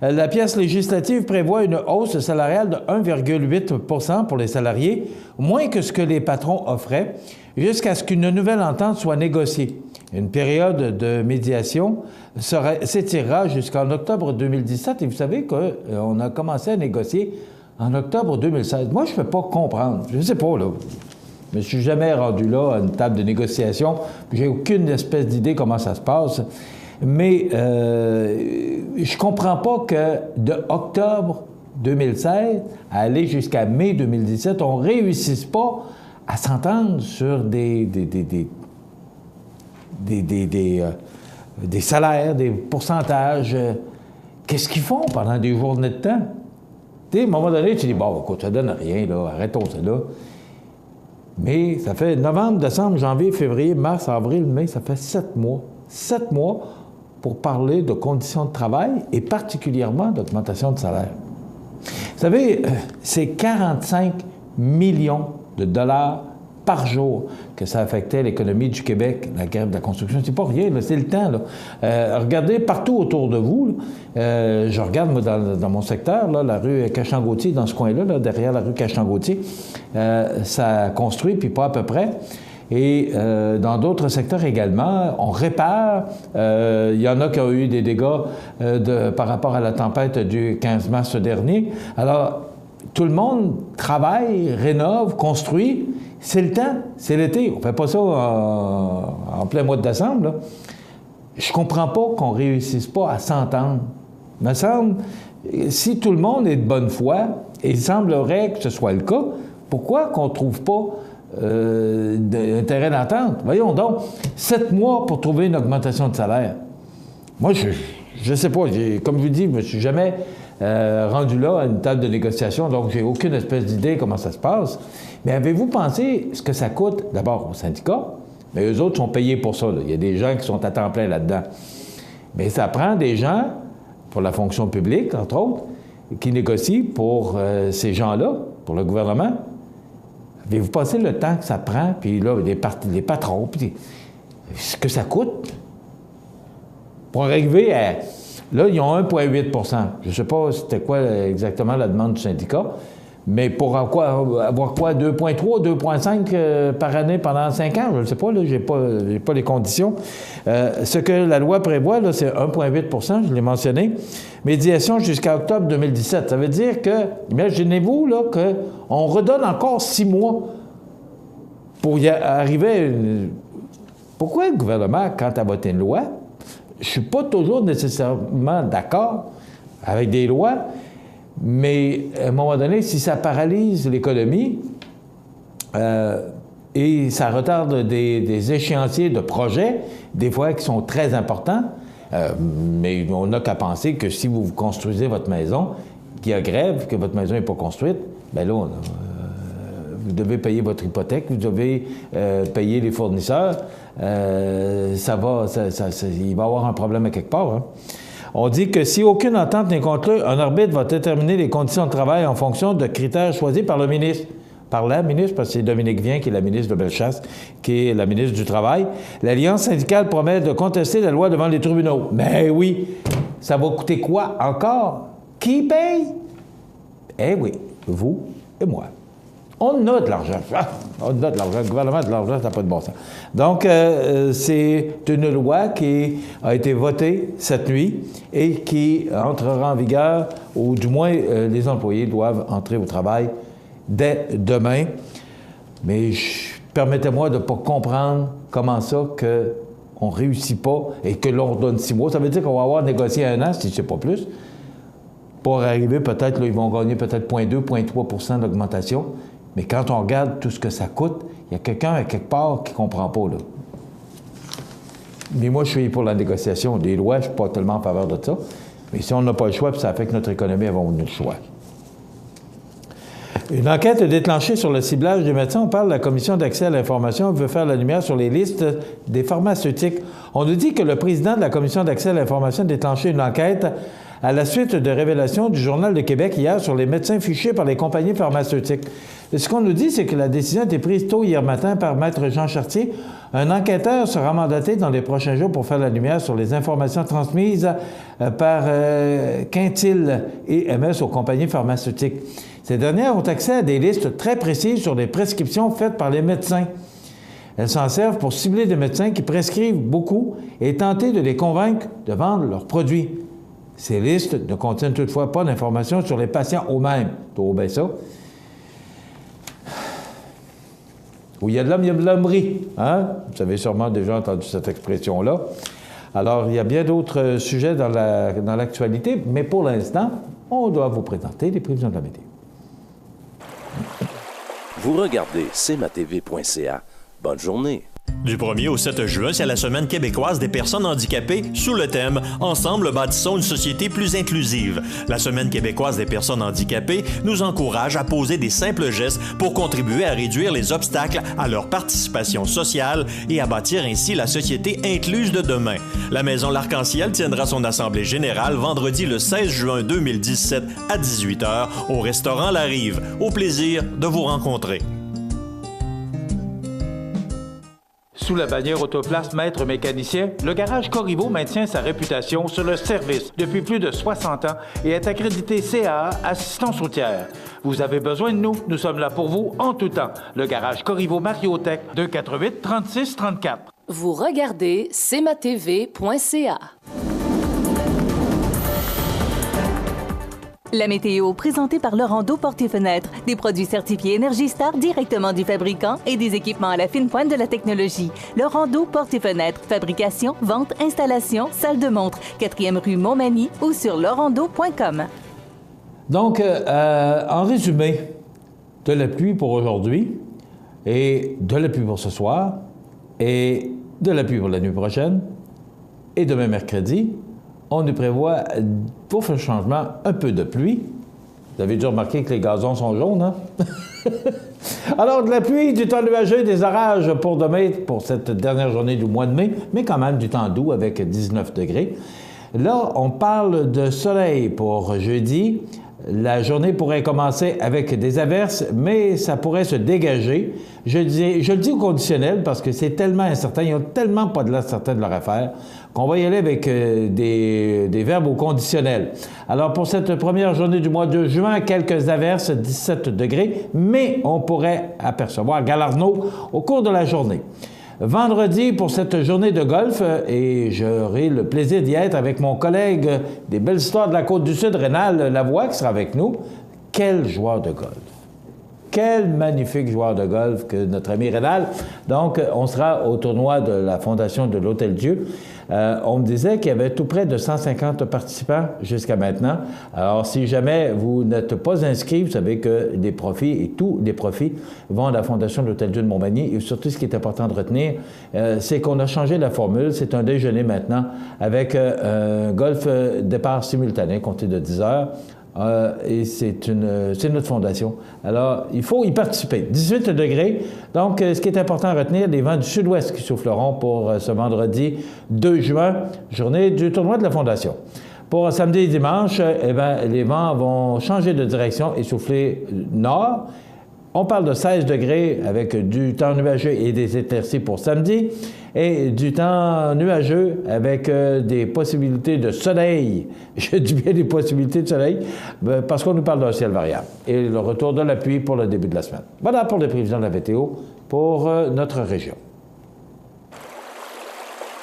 La pièce législative prévoit une hausse salariale de 1,8 % pour les salariés, moins que ce que les patrons offraient, jusqu'à ce qu'une nouvelle entente soit négociée. Une période de médiation s'étirera jusqu'en octobre 2017. Et vous savez qu'on a commencé à négocier en octobre 2016. Moi, je ne peux pas comprendre. Je ne sais pas, là. Je ne me suis jamais rendu là à une table de négociation. J'ai aucune espèce d'idée comment ça se passe. Mais je comprends pas que de octobre 2016 à aller jusqu'à mai 2017, on ne réussisse pas à s'entendre sur des salaires, des pourcentages. Qu'est-ce qu'ils font pendant des journées de temps? Tu sais, à un moment donné, tu dis, bon, écoute, ça donne rien, là, arrêtons ça là. Mais ça fait novembre, décembre, janvier, février, mars, avril, mai, ça fait 7 mois. 7 mois pour parler de conditions de travail et particulièrement d'augmentation de salaire. Vous savez, c'est 45 millions de dollars par jour que ça affectait l'économie du Québec, la grève de la construction. C'est pas rien, là, c'est le temps. Là. Regardez partout autour de vous. Là, je regarde, moi, dans mon secteur, là, la rue Cachan-Gauthier, dans ce coin-là, là, derrière la rue Cachan-Gauthier, ça construit, puis pas à peu près. Et dans d'autres secteurs également, on répare. Il y en a qui ont eu des dégâts par rapport à la tempête du 15 mars dernier. Alors, tout le monde travaille, rénove, construit. C'est le temps, c'est l'été. On ne fait pas ça en plein mois de décembre. Là. Je comprends pas qu'on ne réussisse pas à s'entendre. Il me semble, si tout le monde est de bonne foi, et il semblerait que ce soit le cas, pourquoi qu'on ne trouve pas un terrain d'entente? Voyons donc, 7 mois pour trouver une augmentation de salaire. Moi, je ne sais pas. Comme je vous dis, je ne me suis jamais rendu là à une table de négociation, donc j'ai aucune espèce d'idée comment ça se passe. Mais avez-vous pensé ce que ça coûte, d'abord, aux syndicats? Mais eux autres sont payés pour ça. Là. Il y a des gens qui sont à temps plein là-dedans. Mais ça prend des gens, pour la fonction publique, entre autres, qui négocient pour ces gens-là, pour le gouvernement. Avez-vous pensé le temps que ça prend? Puis là, les patrons, puis ce que ça coûte pour arriver à... Là, ils ont 1,8 %. Je ne sais pas c'était quoi exactement la demande du syndicat, mais pour avoir quoi, 2,3, 2,5 par année pendant 5 ans? Je ne sais pas, là, j'ai pas les conditions. Ce que la loi prévoit, là, c'est 1,8 %, je l'ai mentionné. Médiation jusqu'à octobre 2017. Ça veut dire que, imaginez-vous, là, qu'on redonne encore 6 mois pour y arriver à une... Pourquoi le gouvernement, quand il a voté une loi, je ne suis pas toujours nécessairement d'accord avec des lois, mais à un moment donné, si ça paralyse l'économie et ça retarde des échéanciers de projets, des fois qui sont très importants, mais on n'a qu'à penser que si vous construisez votre maison, qu'il y a grève, que votre maison n'est pas construite, bien là, vous devez payer votre hypothèque, vous devez payer les fournisseurs. Il va y avoir un problème à quelque part. Hein. On dit que si aucune entente n'est conclue, un arbitre va déterminer les conditions de travail en fonction de critères choisis par le ministre. Par la ministre, parce que c'est Dominique Vien qui est la ministre de Bellechasse, qui est la ministre du Travail. L'Alliance syndicale promet de contester la loi devant les tribunaux. Mais oui, ça va coûter quoi encore? Qui paye? Eh oui, vous et moi. On a de l'argent. On a de l'argent. Le gouvernement a de l'argent, ça n'a pas de bon sens. Donc, c'est une loi qui a été votée cette nuit et qui entrera en vigueur, ou du moins, les employés doivent entrer au travail dès demain. Mais permettez-moi de ne pas comprendre comment ça qu'on ne réussit pas et que l'on donne 6 mois. Ça veut dire qu'on va avoir négocié 1 an, si ce n'est pas plus, pour arriver peut-être, là, ils vont gagner peut-être 0,2, 0,3 % d'augmentation. Mais quand on regarde tout ce que ça coûte, il y a quelqu'un à quelque part qui ne comprend pas, là. Mais moi, je suis pour la négociation des lois, je ne suis pas tellement en faveur de ça. Mais si on n'a pas le choix, puis ça affecte notre économie, elles vont donner le choix. Une enquête est déclenchée sur le ciblage des médecins. On parle de la Commission d'accès à l'information. On veut faire la lumière sur les listes des pharmaceutiques. On nous dit que le président de la Commission d'accès à l'information a déclenché une enquête à la suite de révélations du Journal de Québec hier sur les médecins fichés par les compagnies pharmaceutiques. Et ce qu'on nous dit, c'est que la décision a été prise tôt hier matin par Maître Jean Chartier. Un enquêteur sera mandaté dans les prochains jours pour faire la lumière sur les informations transmises par Quintil et MS aux compagnies pharmaceutiques. Ces dernières ont accès à des listes très précises sur les prescriptions faites par les médecins. Elles s'en servent pour cibler des médecins qui prescrivent beaucoup et tenter de les convaincre de vendre leurs produits. Ces listes ne contiennent toutefois pas d'informations sur les patients eux-mêmes. Trop bien ça. Où il y a de l'homme, il y a de l'hommerie. Hein? Vous avez sûrement déjà entendu cette expression-là. Alors, il y a bien d'autres sujets dans l'actualité, mais pour l'instant, on doit vous présenter les prévisions de la météo. Vous regardez cmatv.ca. Bonne journée. Du 1er au 7 juin, c'est la Semaine québécoise des personnes handicapées sous le thème « Ensemble, bâtissons une société plus inclusive ». La Semaine québécoise des personnes handicapées nous encourage à poser des simples gestes pour contribuer à réduire les obstacles à leur participation sociale et à bâtir ainsi la société incluse de demain. La Maison L'Arc-en-Ciel tiendra son assemblée générale vendredi le 16 juin 2017 à 18h au restaurant La Rive. Au plaisir de vous rencontrer. Sous la bannière Autoplace Maître Mécanicien, le garage Corriveau maintient sa réputation sur le service depuis plus de 60 ans et est accrédité CAA Assistance routière. Vous avez besoin de nous, nous sommes là pour vous en tout temps. Le garage Corriveau Mariotech, 248 36 34. Vous regardez cmatv.ca. La météo, présentée par Laurando Portes et Fenêtres. Des produits certifiés Énergie Star directement du fabricant et des équipements à la fine pointe de la technologie. Laurando Portes et Fenêtres. Fabrication, vente, installation, salle de montre. 4e rue Montmagny ou sur laurando.com. Donc, en résumé, de la pluie pour aujourd'hui et de la pluie pour ce soir et de la pluie pour la nuit prochaine et demain mercredi. On nous prévoit, pour faire le changement, un peu de pluie. Vous avez dû remarquer que les gazons sont jaunes, hein? Alors, de la pluie, du temps nuageux, des orages pour demain, pour cette dernière journée du mois de mai, mais quand même du temps doux avec 19 degrés. Là, on parle de soleil pour jeudi. La journée pourrait commencer avec des averses, mais ça pourrait se dégager. Je le dis au conditionnel parce que c'est tellement incertain, ils n'ont tellement pas de l'air certain de leur affaire, qu'on va y aller avec des verbes au conditionnel. Alors, pour cette première journée du mois de juin, quelques averses, 17 degrés, mais on pourrait apercevoir Galarno au cours de la journée. Vendredi, pour cette journée de golf, et j'aurai le plaisir d'y être avec mon collègue des Belles Histoires de la Côte-du-Sud, Rénal Lavoie, qui sera avec nous. Quel joueur de golf! Quel magnifique joueur de golf que notre ami Rénal. Donc, on sera au tournoi de la Fondation de l'Hôtel-Dieu. On me disait qu'il y avait tout près de 150 participants jusqu'à maintenant. Alors, si jamais vous n'êtes pas inscrit, vous savez que des profits, et tous les profits, vont à la Fondation de l'Hôtel-Dieu de Montmagny. Et surtout, ce qui est important de retenir, c'est qu'on a changé la formule. C'est un déjeuner maintenant avec un golf départ simultané, compté de 10 heures. Et c'est notre fondation. Alors, il faut y participer. 18 degrés. Donc, ce qui est important à retenir, les vents du sud-ouest qui souffleront pour ce vendredi 2 juin, journée du tournoi de la Fondation. Pour samedi et dimanche, les vents vont changer de direction et souffler nord. On parle de 16 degrés avec du temps nuageux et des éclaircies pour samedi et du temps nuageux avec des possibilités de soleil. Je dis bien des possibilités de soleil parce qu'on nous parle d'un ciel variable. Et le retour de la pluie pour le début de la semaine. Voilà pour les prévisions de la météo pour notre région.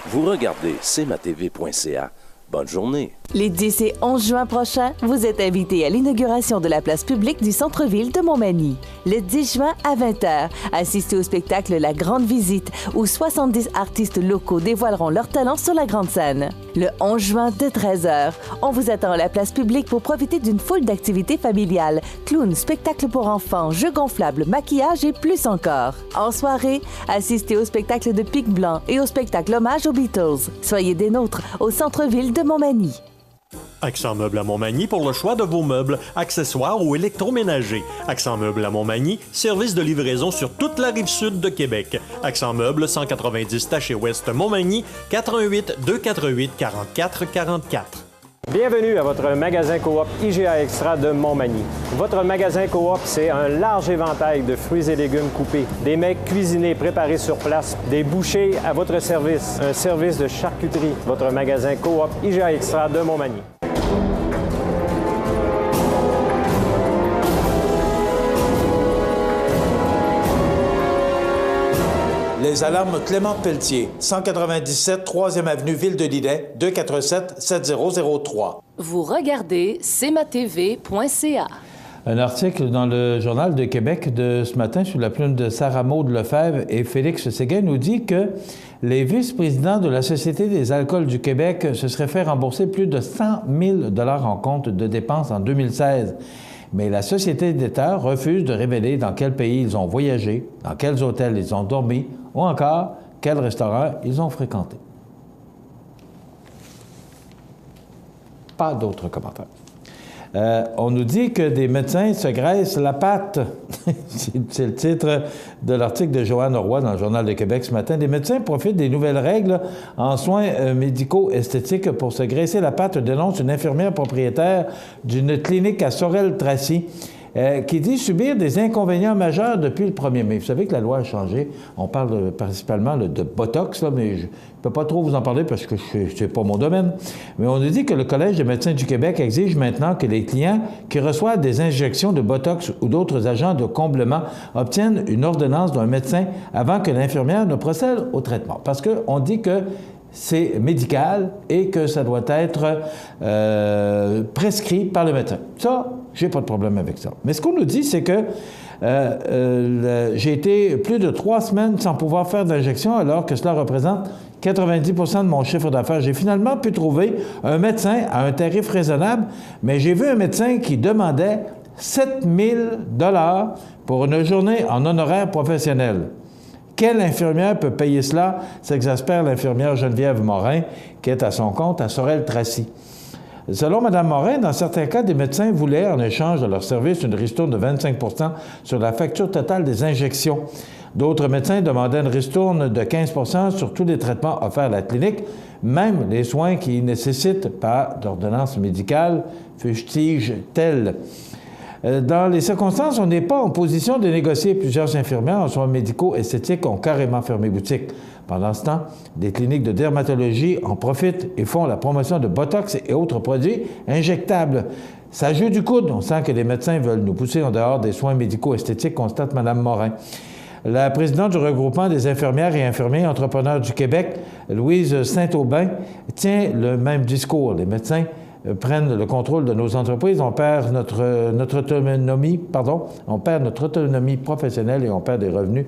Vous regardez cmatv.ca. Bonne journée. Les 10 et 11 juin prochains, vous êtes invités à l'inauguration de la place publique du centre-ville de Montmagny. Le 10 juin à 20h, assistez au spectacle La Grande Visite, où 70 artistes locaux dévoileront leur talent sur la grande scène. Le 11 juin de 13h, on vous attend à la place publique pour profiter d'une foule d'activités familiales, clowns, spectacles pour enfants, jeux gonflables, maquillage et plus encore. En soirée, assistez au spectacle de Pic Blanc et au spectacle hommage aux Beatles. Soyez des nôtres au centre-ville de Montmagny. Accent Meubles à Montmagny pour le choix de vos meubles, accessoires ou électroménagers. Accent Meubles à Montmagny, service de livraison sur toute la rive sud de Québec. Accent Meubles, 190 Taché Ouest Montmagny, 418 248 44 44. Bienvenue à votre magasin Coop IGA Extra de Montmagny. Votre magasin Coop, c'est un large éventail de fruits et légumes coupés, des mets cuisinés préparés sur place, des bouchées à votre service, un service de charcuterie. Votre magasin Coop IGA Extra de Montmagny. Les alarmes Clément Pelletier, 197 3e avenue Ville-de-Lillet, 247-7003. Vous regardez cmatv.ca. Un article dans le Journal de Québec de ce matin sous la plume de Sarah Maud Lefebvre et Félix Séguin nous dit que les vice-présidents de la Société des alcools du Québec se seraient fait rembourser plus de 100 000 $ en compte de dépenses en 2016. Mais la Société d'État refuse de révéler dans quel pays ils ont voyagé, dans quels hôtels ils ont dormi ou encore quels restaurants ils ont fréquentés. Pas d'autres commentaires. On nous dit que des médecins se graissent la patte. C'est le titre de l'article de Joanne Roy dans le Journal de Québec ce matin. Des médecins profitent des nouvelles règles en soins médico-esthétiques pour se graisser la patte, dénonce une infirmière propriétaire d'une clinique à Sorel-Tracy qui dit subir des inconvénients majeurs depuis le 1er mai. Vous savez que la loi a changé. On parle principalement de Botox, là, mais je ne peux pas trop vous en parler parce que ce n'est pas mon domaine. Mais on nous dit que le Collège des médecins du Québec exige maintenant que les clients qui reçoivent des injections de Botox ou d'autres agents de comblement obtiennent une ordonnance d'un médecin avant que l'infirmière ne procède au traitement. Parce qu'on dit que c'est médical et que ça doit être prescrit par le médecin. Ça, j'ai pas de problème avec ça. Mais ce qu'on nous dit, c'est que j'ai été plus de 3 semaines sans pouvoir faire d'injection alors que cela représente 90 % de mon chiffre d'affaires. J'ai finalement pu trouver un médecin à un tarif raisonnable, mais j'ai vu un médecin qui demandait 7 000 $ pour une journée en honoraire professionnel. Quelle infirmière peut payer cela? S'exaspère l'infirmière Geneviève Morin, qui est à son compte à Sorel-Tracy. Selon Mme Morin, dans certains cas, des médecins voulaient, en échange de leur service, une ristourne de 25 % sur la facture totale des injections. D'autres médecins demandaient une ristourne de 15 % sur tous les traitements offerts à la clinique, même les soins qui nécessitent pas d'ordonnance médicale, fustigent-elles. Dans les circonstances, on n'est pas en position de négocier. Plusieurs infirmières en soins médicaux esthétiques ont carrément fermé boutique. Pendant ce temps, des cliniques de dermatologie en profitent et font la promotion de Botox et autres produits injectables. Ça joue du coude. On sent que les médecins veulent nous pousser en dehors des soins médicaux esthétiques, constate Mme Morin. La présidente du regroupement des infirmières et infirmiers entrepreneurs du Québec, Louise Saint-Aubin, tient le même discours. Les médecins prennent le contrôle de nos entreprises, on perd notre autonomie, on perd notre autonomie professionnelle et on perd des revenus.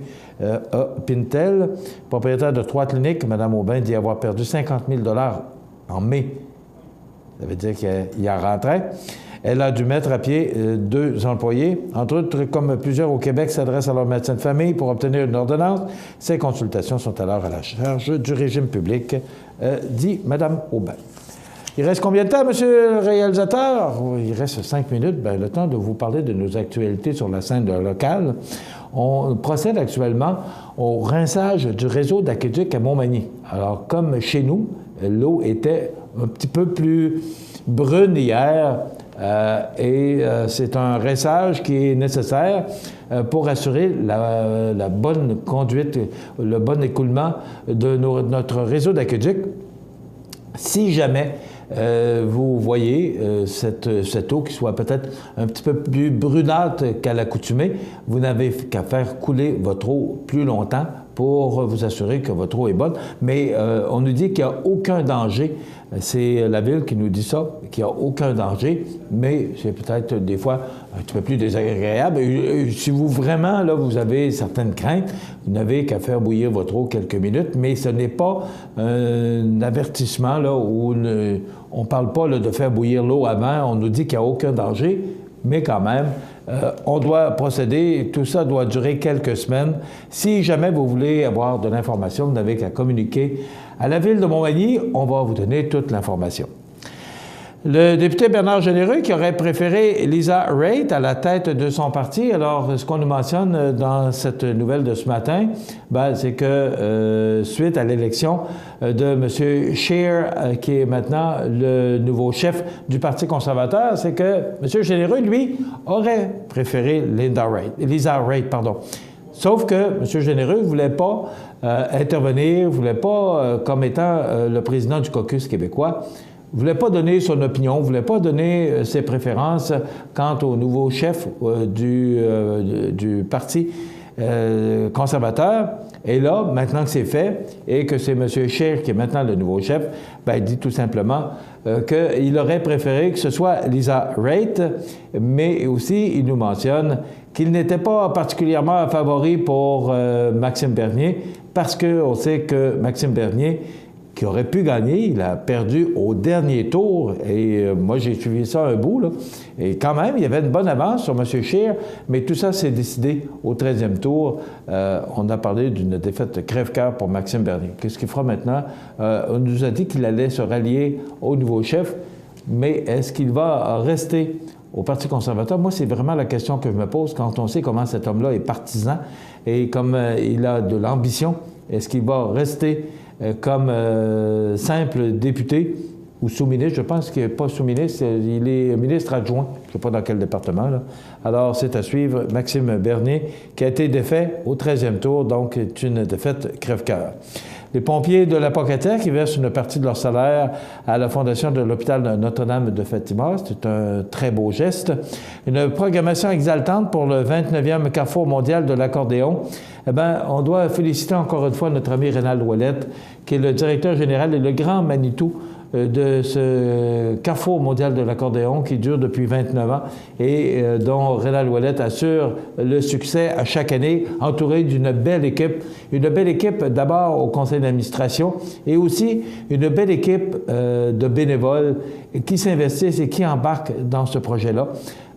Pintel, propriétaire de 3 cliniques, Mme Aubin dit avoir perdu 50 000 $ en mai. Ça veut dire qu'il en rentrait. Elle a dû mettre à pied 2 employés. Entre autres, comme plusieurs au Québec s'adressent à leur médecin de famille pour obtenir une ordonnance, ces consultations sont alors à la charge du régime public, dit Mme Aubin. Il reste combien de temps, monsieur le réalisateur? Il reste 5 minutes. Bien, le temps de vous parler de nos actualités sur la scène locale. On procède actuellement au rinçage du réseau d'aqueduc à Montmagny. Alors, comme chez nous, l'eau était un petit peu plus brune hier et c'est un rinçage qui est nécessaire pour assurer la bonne conduite, le bon écoulement de notre réseau d'aqueduc. Si jamais vous voyez cette eau qui soit peut-être un petit peu plus brunâtre qu'à l'accoutumée, vous n'avez qu'à faire couler votre eau plus longtemps pour vous assurer que votre eau est bonne. Mais on nous dit qu'il n'y a aucun danger. C'est la Ville qui nous dit ça, qu'il n'y a aucun danger, mais c'est peut-être des fois un petit peu plus désagréable. Si vous vraiment, là, vous avez certaines craintes, vous n'avez qu'à faire bouillir votre eau quelques minutes, mais ce n'est pas un avertissement là, où on ne parle pas là, de faire bouillir l'eau avant. On nous dit qu'il n'y a aucun danger, mais quand même, on doit procéder. Tout ça doit durer quelques semaines. Si jamais vous voulez avoir de l'information, vous n'avez qu'à communiquer à la Ville de Montmagny. On va vous donner toute l'information. Le député Bernard Généreux qui aurait préféré Lisa Raitt à la tête de son parti. Alors, ce qu'on nous mentionne dans cette nouvelle de ce matin, c'est que suite à l'élection de M. Scheer, qui est maintenant le nouveau chef du Parti conservateur, c'est que M. Généreux, lui, aurait préféré Lisa Raitt. Sauf que M. Généreux ne voulait pas intervenir, ne voulait pas, comme étant le président du caucus québécois, ne voulait pas donner son opinion, ne voulait pas donner ses préférences quant au nouveau chef du Parti conservateur. Et là, maintenant que c'est fait et que c'est M. Scheer qui est maintenant le nouveau chef, il dit tout simplement qu'il aurait préféré que ce soit Lisa Raitt, mais aussi il nous mentionne qu'il n'était pas particulièrement favori pour Maxime Bernier parce qu'on sait que Maxime Bernier, qui aurait pu gagner, il a perdu au dernier tour. Et moi, j'ai suivi ça un bout, là. Et quand même, il y avait une bonne avance sur M. Scheer, mais tout ça s'est décidé au 13e tour. On a parlé d'une défaite crève-cœur pour Maxime Bernier. Qu'est-ce qu'il fera maintenant? On nous a dit qu'il allait se rallier au nouveau chef, mais est-ce qu'il va rester au Parti conservateur? Moi, c'est vraiment la question que je me pose quand on sait comment cet homme-là est partisan et comme il a de l'ambition. Est-ce qu'il va rester comme simple député ou sous-ministre? Je pense qu'il n'est pas sous-ministre, il est ministre adjoint. Je ne sais pas dans quel département, là. Alors, c'est à suivre. Maxime Bernier, qui a été défait au 13e tour, donc est une défaite crève-cœur. Les pompiers de la Pocatière qui versent une partie de leur salaire à la Fondation de l'hôpital Notre-Dame de Fatima. C'est un très beau geste. Une programmation exaltante pour le 29e Carrefour mondial de l'accordéon. On doit féliciter encore une fois notre ami Rénal Ouellette, qui est le directeur général et le grand Manitou de ce Carrefour mondial de l'accordéon qui dure depuis 29 ans et dont Rénal Ouellette assure le succès à chaque année, entouré d'une belle équipe. Une belle équipe d'abord au conseil d'administration et aussi une belle équipe de bénévoles qui s'investissent et qui embarquent dans ce projet-là.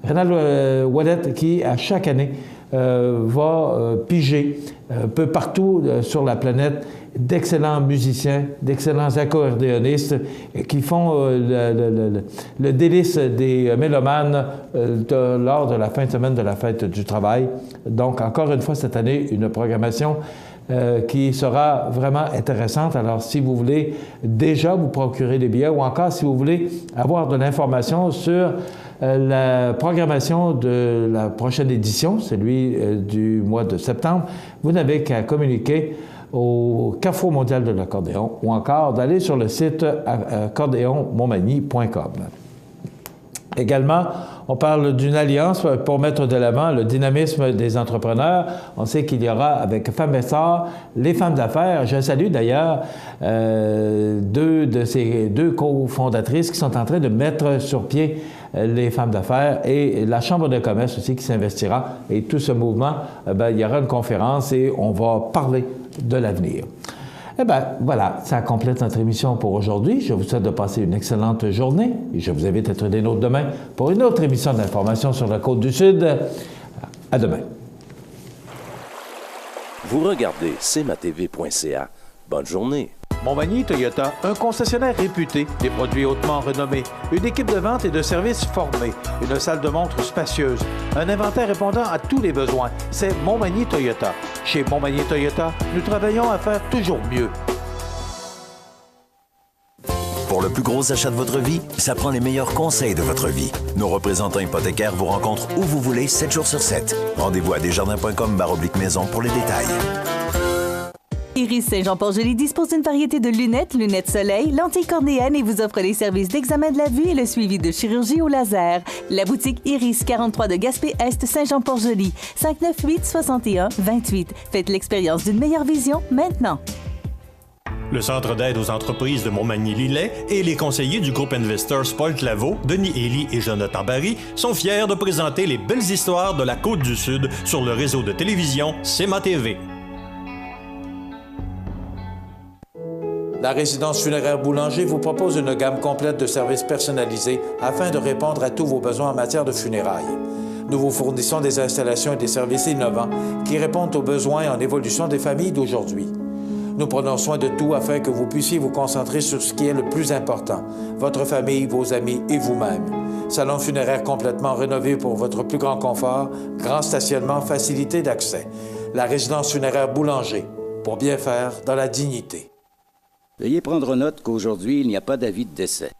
Rénal Ouellette qui, à chaque année, va piger un peu partout sur la planète d'excellents musiciens, d'excellents accordéonistes qui font le délice des mélomanes lors de la fin de semaine de la fête du travail. Donc, encore une fois, cette année, une programmation qui sera vraiment intéressante. Alors, si vous voulez déjà vous procurer des billets ou encore si vous voulez avoir de l'information sur la programmation de la prochaine édition, celui du mois de septembre, vous n'avez qu'à communiquer au Carrefour mondial de l'accordéon ou encore d'aller sur le site accordéonmontmagny.com. Également, on parle d'une alliance pour mettre de l'avant le dynamisme des entrepreneurs. On sait qu'il y aura avec Femmes Essor les femmes d'affaires. Je salue d'ailleurs deux de ces deux cofondatrices qui sont en train de mettre sur pied les femmes d'affaires et la Chambre de commerce aussi qui s'investira. Et tout ce mouvement, il y aura une conférence et on va parler de l'avenir. Voilà, ça complète notre émission pour aujourd'hui. Je vous souhaite de passer une excellente journée et je vous invite à être des nôtres demain pour une autre émission d'information sur la Côte-du-Sud. À demain. Vous regardez cmatv.ca. Bonne journée. Montmagny Toyota, un concessionnaire réputé, des produits hautement renommés, une équipe de vente et de services formée, une salle de montre spacieuse, un inventaire répondant à tous les besoins. C'est Montmagny Toyota. Chez Montmagny Toyota, nous travaillons à faire toujours mieux. Pour le plus gros achat de votre vie, ça prend les meilleurs conseils de votre vie. Nos représentants hypothécaires vous rencontrent où vous voulez, 7 jours sur 7. Rendez-vous à desjardins.com/maison pour les détails. Iris Saint-Jean-Port-Joli dispose d'une variété de lunettes, lunettes soleil, lentilles cornéennes et vous offre les services d'examen de la vue et le suivi de chirurgie au laser. La boutique Iris, 43 de Gaspé-Est, Saint-Jean-Port-Joli, 598-61-28. Faites l'expérience d'une meilleure vision maintenant. Le Centre d'aide aux entreprises de Montmagny-Lillet et les conseillers du groupe Investors Paul Claveau, Denis Élie et Jonathan Barry sont fiers de présenter les belles histoires de la Côte-du-Sud sur le réseau de télévision CMA-TV. La résidence funéraire Boulanger vous propose une gamme complète de services personnalisés afin de répondre à tous vos besoins en matière de funérailles. Nous vous fournissons des installations et des services innovants qui répondent aux besoins en évolution des familles d'aujourd'hui. Nous prenons soin de tout afin que vous puissiez vous concentrer sur ce qui est le plus important, votre famille, vos amis et vous-même. Salon funéraire complètement rénové pour votre plus grand confort, grand stationnement, facilité d'accès. La résidence funéraire Boulanger, pour bien faire dans la dignité. Veuillez prendre note qu'aujourd'hui, il n'y a pas d'avis de décès.